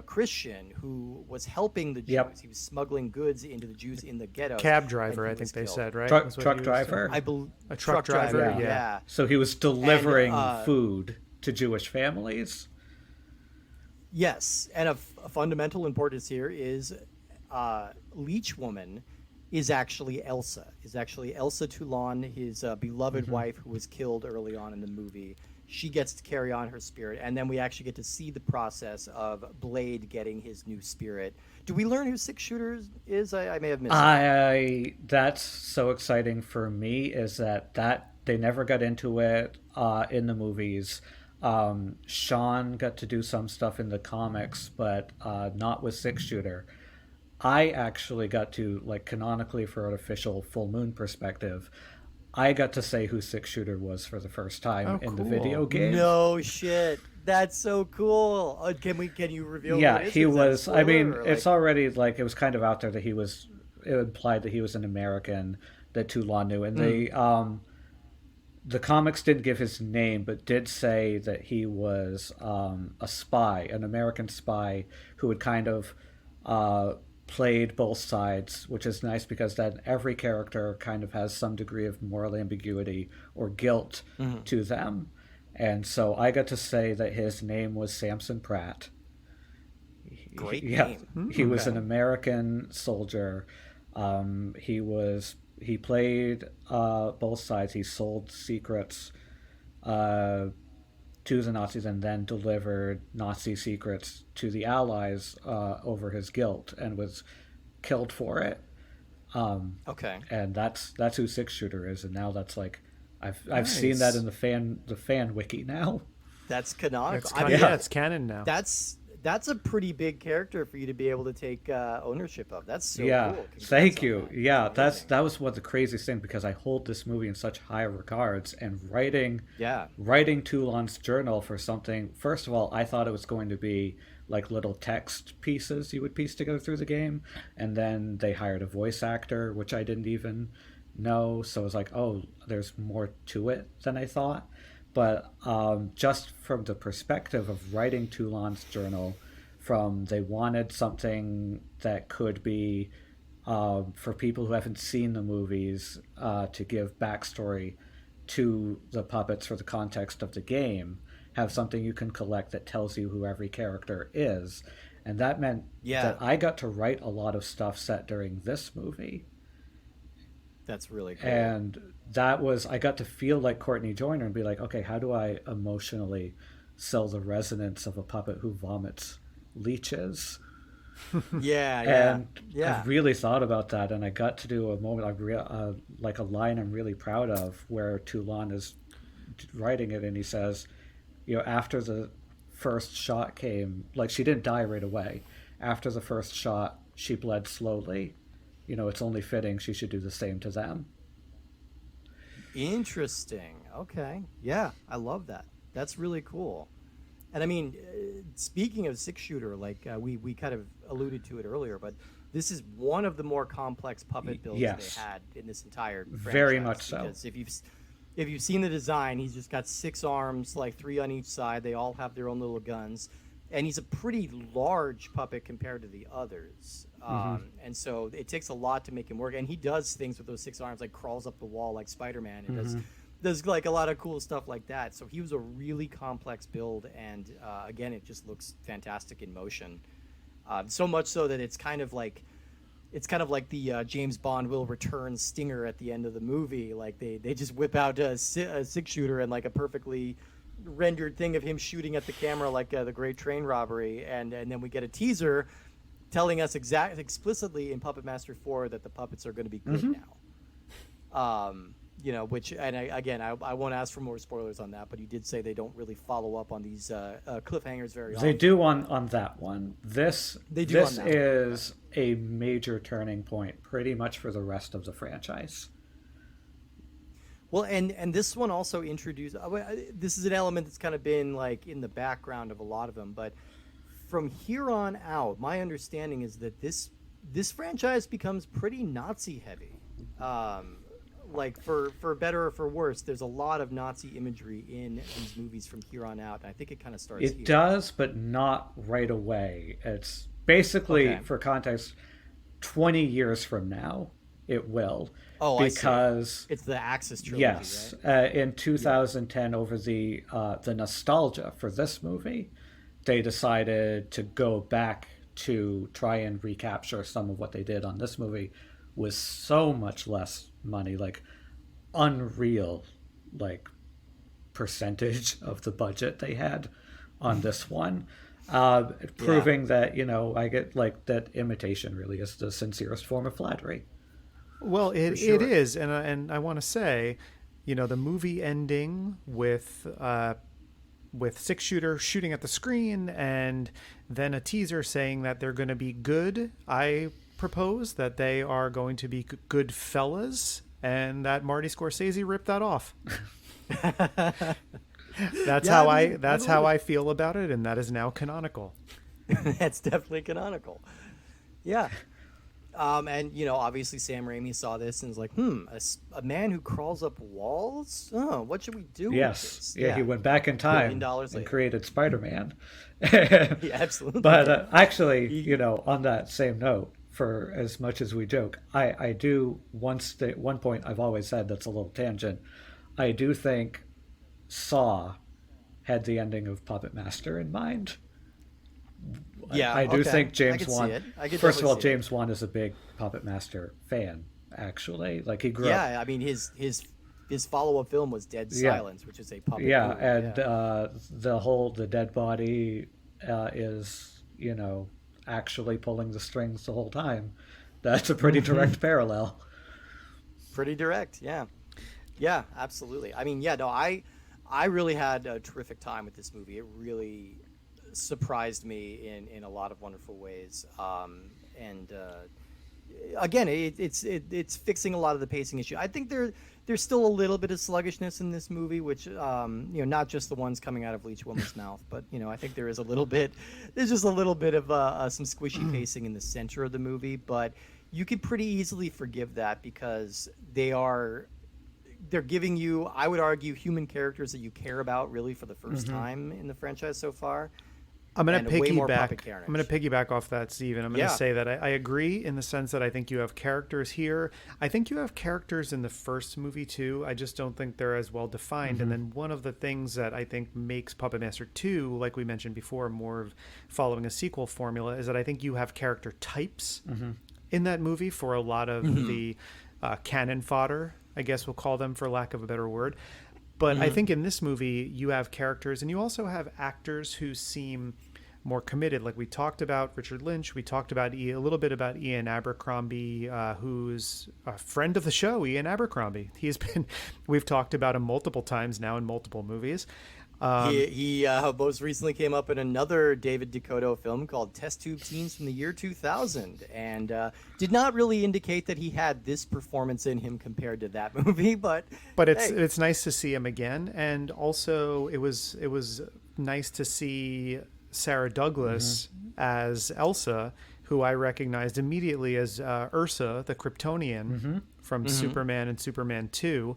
Christian who was helping the Jews. Yep. He was smuggling goods into the Jews in the ghettos. Cab driver, I think they said, right? Truck driver? I believe a truck driver, yeah. So he was delivering food to Jewish families. Yes, and a fundamental importance here is Leech Woman is actually Elsa. Is actually Elsa Toulon, his beloved wife who was killed early on in the movie. She gets to carry on her spirit, and then we actually get to see the process of Blade getting his new spirit. Do we learn who Six Shooter is? I may have missed it. That's so exciting for me, is that they never got into it in the movies. Sean got to do some stuff in the comics, but not with Six Shooter. I actually got to, like, canonically, for an official full moon perspective, I got to say who Six Shooter was for the first time in the video game. No shit. That's so cool. Can you reveal Yeah, who it is? he Is that a was. I mean, spoiler, it's already, like, it was kind of out there that he was, it implied that he was an American that Toulon knew. And the comics didn't give his name, but did say that he was a spy, an American spy who had kind of played both sides, which is nice because then every character kind of has some degree of moral ambiguity or guilt to them. And so I got to say that his name was Samson Pratt. Great name. He was an American soldier. He played both sides. He sold secrets. to the Nazis and then delivered Nazi secrets to the Allies over his guilt and was killed for it. Okay. And that's who Six Shooter is, and now that's like I've seen Nice. that in the fan wiki now. That's canonical. It's canon now. That's a pretty big character for you to be able to take ownership of. That's so Yeah, cool. Congrats thank on you. that. Yeah, Amazing. that was what the craziest thing, because I hold this movie in such high regards, and writing Yeah. Toulon's journal for something. First of all, I thought it was going to be like little text pieces you would piece together through the game, and then they hired a voice actor, which I didn't even know. So it was like, oh, there's more to it than I thought. But just from the perspective of writing Toulon's journal, from they wanted something that could be for people who haven't seen the movies, to give backstory to the puppets for the context of the game, have something you can collect that tells you who every character is. And that meant that I got to write a lot of stuff set during this movie. That's really cool. And that was, I got to feel like Courtney Joyner and be like, okay, how do I emotionally sell the resonance of a puppet who vomits leeches? And I really thought about that, and I got to do a moment, like a line I'm really proud of, where Toulon is writing it, and he says, after the first shot came, like, she didn't die right away. After the first shot, she bled slowly. It's only fitting she should do the same to them. Interesting. Okay. Yeah, I love that. That's really cool. And I mean, speaking of Six Shooter, like we kind of alluded to it earlier, but this is one of the more complex puppet builds they had in this entire franchise. Very much so. Because if you've seen the design, he's just got 6 arms, like 3 on each side. They all have their own little guns, and he's a pretty large puppet compared to the others. And so it takes a lot to make him work. And he does things with those 6 arms, like crawls up the wall like Spider-Man, and does like a lot of cool stuff like that. So he was a really complex build, and again, it just looks fantastic in motion. So much so that it's kind of like the James Bond will return stinger at the end of the movie. Like they just whip out a 6 shooter and like a perfectly rendered thing of him shooting at the camera, like the Great Train Robbery, and then we get a teaser telling us explicitly in Puppet Master 4 that the puppets are going to be good now. Which, and I won't ask for more spoilers on that, but you did say they don't really follow up on these cliffhangers very often. They do on that one. This is a major turning point pretty much for the rest of the franchise. Well, and this one also introduced, this is an element that's kind of been like in the background of a lot of them, but from here on out, my understanding is that this franchise becomes pretty Nazi heavy. Like for better or for worse, there's a lot of Nazi imagery in these movies from here on out, and I think it kind of starts here. It does, but not right away. It's basically, for context, 20 years from now, it will. Oh, because I see. It's the Axis trilogy, yes, right? In 2010, over the nostalgia for this movie, they decided to go back to try and recapture some of what they did on this movie with so much less money, like unreal, like percentage of the budget they had on this one, proving that I get like that imitation really is the sincerest form of flattery. Well, it is, and I want to say, the movie ending with 6 shooter shooting at the screen, and then a teaser saying that they're going to be good. I propose that they are going to be good fellas, and that Marty Scorsese ripped that off. That's how I feel about it, and that is now canonical. That's definitely canonical. Yeah. And obviously Sam Raimi saw this and was like, a man who crawls up walls? Oh, what should we do with this? Yeah, he went back in time and created Spider-Man. Yeah, absolutely. But actually, on that same note, for as much as we joke, I do, one point I've always said that's a little tangent, I do think Saw had the ending of Puppet Master in mind. Yeah, I do think James Wan. First of all, James Wan is a big Puppet Master fan. Actually, like he grew up. Yeah, I mean his his follow-up film was Dead Yeah. Silence, which is a puppet Yeah, movie. and Yeah. the dead body is, you know, actually pulling the strings the whole time. That's a pretty direct parallel. Pretty direct. Yeah. Yeah, absolutely. I mean, yeah, no, I really had a terrific time with this movie. It really surprised me in a lot of wonderful ways. And again, it's fixing a lot of the pacing issue. I think there's still a little bit of sluggishness in this movie, which not just the ones coming out of Leech Woman's mouth, but I think there is a little bit. There's just a little bit of some squishy pacing in the center of the movie, but you could pretty easily forgive that because they're giving you, I would argue, human characters that you care about really for the first time in the franchise so far. I'm going to And way more puppet piggyback. carnage. I'm going to piggyback off that, Stephen. I'm going to Yeah. say that I agree in the sense that I think you have characters here. I think you have characters in the first movie too. I just don't think they're as well defined. And then one of the things that I think makes Puppet Master 2, like we mentioned before, more of following a sequel formula, is that I think you have character types in that movie for a lot of the cannon fodder, I guess we'll call them for lack of a better word. But I think in this movie, you have characters and you also have actors who seem more committed. Like we talked about Richard Lynch. We talked about a little bit about Ian Abercrombie, who's a friend of the show, Ian Abercrombie. We've talked about him multiple times now in multiple movies. He most recently came up in another David Decotto film called Test Tube Scenes from the year 2000, and did not really indicate that he had this performance in him compared to that movie. But it's nice to see him again, and also it was nice to see Sarah Douglas as Elsa, who I recognized immediately as Ursa, the Kryptonian from Superman and Superman 2.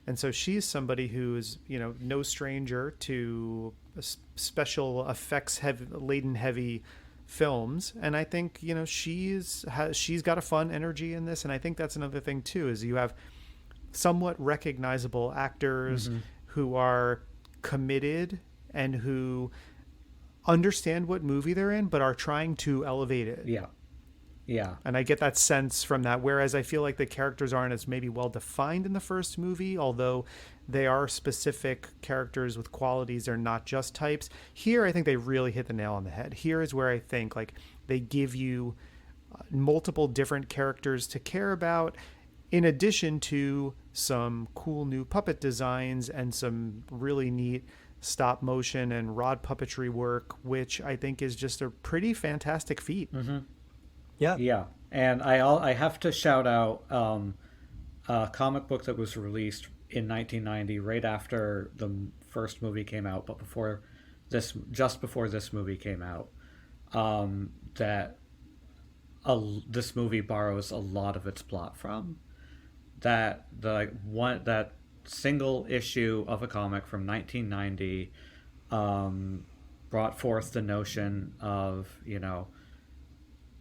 And so she's somebody who's, no stranger to special effects laden heavy films. And I think, she's got a fun energy in this. And I think that's another thing too, is you have somewhat recognizable actors who are committed and who understand what movie they're in, but are trying to elevate it. Yeah. Yeah. And I get that sense from that, whereas I feel like the characters aren't as maybe well defined in the first movie, although they are specific characters with qualities. They're not just types. Here, I think they really hit the nail on the head. Here is where I think like they give you multiple different characters to care about, in addition to some cool new puppet designs and some really neat stop motion and rod puppetry work, which I think is just a pretty fantastic feat. yeah, Yeah, and I have to shout out a comic book that was released in 1990, right after the first movie came out, but just before this movie came out. That this movie borrows a lot of its plot from. That single issue of a comic from 1990 brought forth the notion of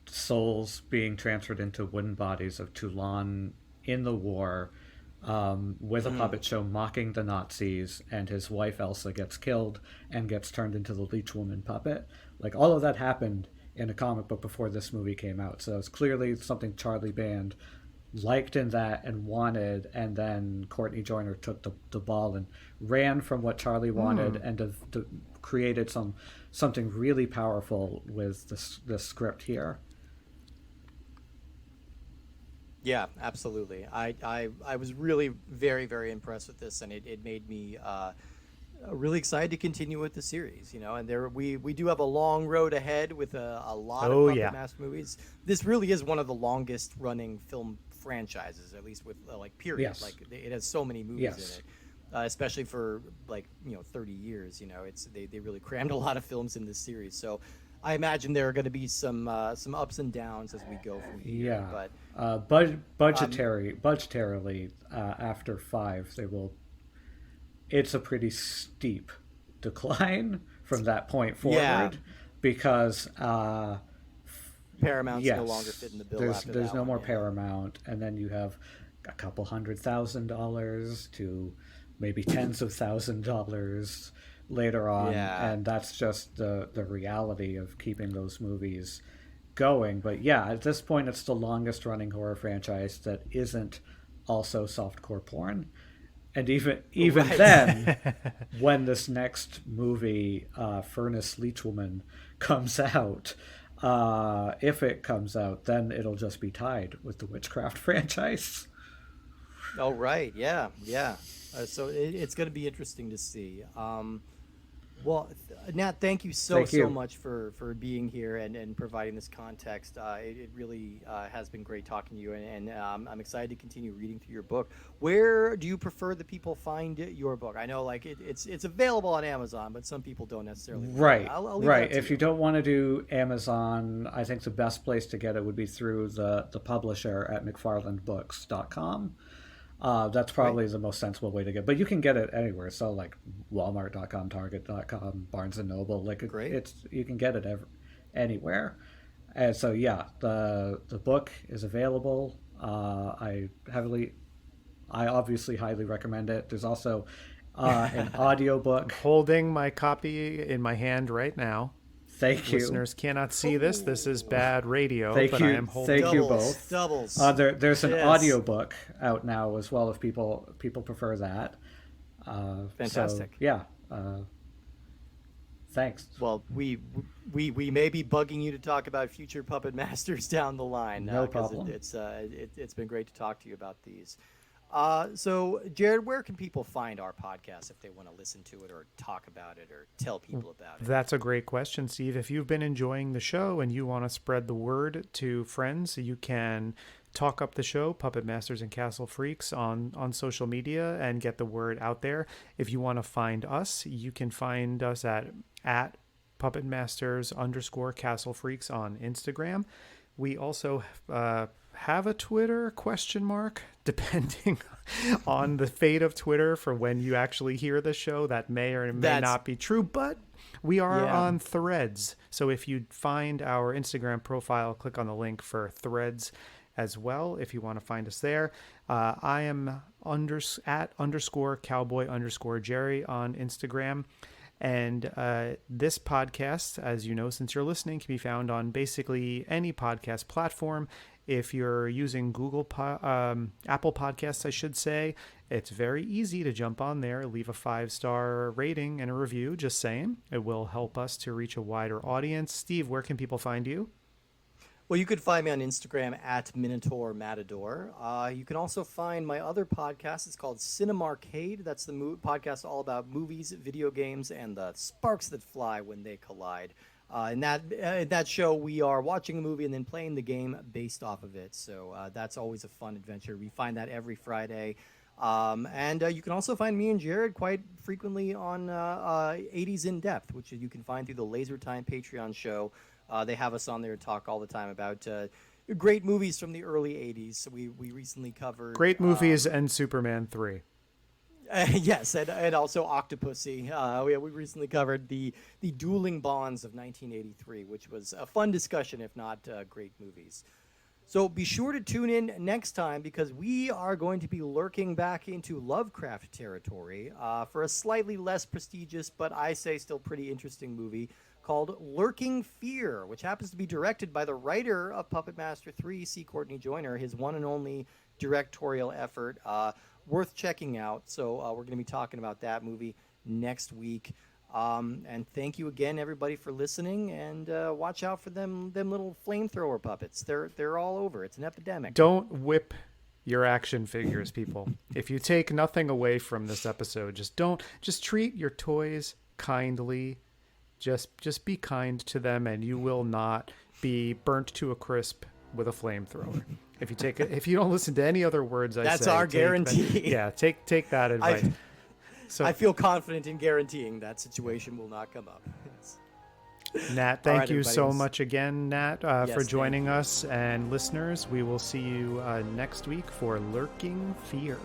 souls being transferred into wooden bodies of Toulon in the war, with a puppet show mocking the Nazis, and his wife Elsa gets killed and gets turned into the Leech Woman puppet. Like, all of that happened in a comic book before this movie came out, so it's clearly something Charlie Band liked in that and wanted, and then Courtney Joyner took the ball and ran from what Charlie wanted and created something really powerful with this script here. Yeah, absolutely. I was really very, very impressed with this, and it made me really excited to continue with the series. And we do have a long road ahead with a lot of Puppet Master movies. This really is one of the longest running film franchises, at least with period. Yes. Like, it has so many movies Yes. in it. Especially for 30 years, they really crammed a lot of films in this series. So I imagine there are going to be some ups and downs as we go from here. Yeah, But budgetarily, after 5, it's a pretty steep decline from that point forward, because Paramount's no longer fit in the bill. There's no more Paramount, and then you have a couple $100,000 to maybe tens of $1,000s later on, and that's just the reality of keeping those movies going. But yeah, at this point, it's the longest running horror franchise that isn't also softcore porn, And even Right. then, when this next movie, Furnace Leachwoman, comes out, if it comes out, then it'll just be tied with the Witchcraft franchise. Oh, right. Yeah. Yeah. So it's going to be interesting to see. Well, Nat, thank you so Thank you. much for being here and providing this context. It really has been great talking to you, and I'm excited to continue reading through your book. Where do you prefer that people find your book? I know, like it's available on Amazon, but some people don't necessarily. Right, I'll leave right. that to If you don't want to do Amazon, I think the best place to get it would be through the publisher at mcfarlandbooks.com. That's probably the most sensible way to get. But you can get it anywhere. So like Walmart.com, Target.com, Barnes and Noble. Like Great. it's you can get it anywhere. And so yeah, the book is available. I obviously highly recommend it. There's also an audiobook. Holding my copy in my hand right now. Thank you. Listeners cannot see this. This is bad radio, Thank but you. I am holding. Thank you Doubles, both. doubles. There's an Yes. audiobook out now as well if people prefer that. Fantastic. So, yeah. Thanks. Well, we may be bugging you to talk about future Puppet Masters down the line. No 'cause problem. It's been great to talk to you about these. So, Jared, where can people find our podcast if they want to listen to it or talk about it or tell people about it? That's a great question, Steve. If you've been enjoying the show and you want to spread the word to friends, you can talk up the show, Puppet Masters and Castle Freaks, on social media and get the word out there. If you want to find us, you can find us at Puppet Masters _Castle Freaks on Instagram. We also have a Twitter ? Depending on the fate of Twitter for when you actually hear the show. That may or may not be true, but we are on Threads. So if you find our Instagram profile, click on the link for Threads as well if you want to find us there. I am at _cowboy_Jerry on Instagram. And this podcast, as you know, since you're listening, can be found on basically any podcast platform. If you're using Apple Podcasts, I should say, it's very easy to jump on there, leave a 5-star rating and a review, just saying. It will help us to reach a wider audience. Steve, where can people find you? Well, you could find me on Instagram at Minotaur Matador. You can also find my other podcast. It's called Cinemarcade. That's the podcast all about movies, video games, and the sparks that fly when they collide. In that show, we are watching a movie and then playing the game based off of it. So that's always a fun adventure. We find that every Friday. And you can also find me and Jared quite frequently on 80s In Depth, which you can find through the Laser Time Patreon show. They have us on there to talk all the time about great movies from the early 80s. So we recently covered... Great movies and Superman 3. Yes, and also Octopussy. We recently covered the Dueling Bonds of 1983, which was a fun discussion, if not great movies. So be sure to tune in next time because we are going to be lurking back into Lovecraft territory for a slightly less prestigious, but I say still pretty interesting movie called Lurking Fear, which happens to be directed by the writer of Puppet Master 3, C. Courtney Joyner, his one and only directorial effort. Worth checking out. So we're going to be talking about that movie next week. And thank you again, everybody, for listening. And watch out for them little flamethrower puppets. They're all over. It's an epidemic. Don't whip your action figures, people. If you take nothing away from this episode, just treat your toys kindly. Just be kind to them, and you will not be burnt to a crisp with a flamethrower. If you don't listen to any other words I say, that's our guarantee. Take that advice. I feel confident in guaranteeing that situation will not come up. Nat, thank you so much again, Nat, for joining us. And listeners, we will see you next week for Lurking Fear.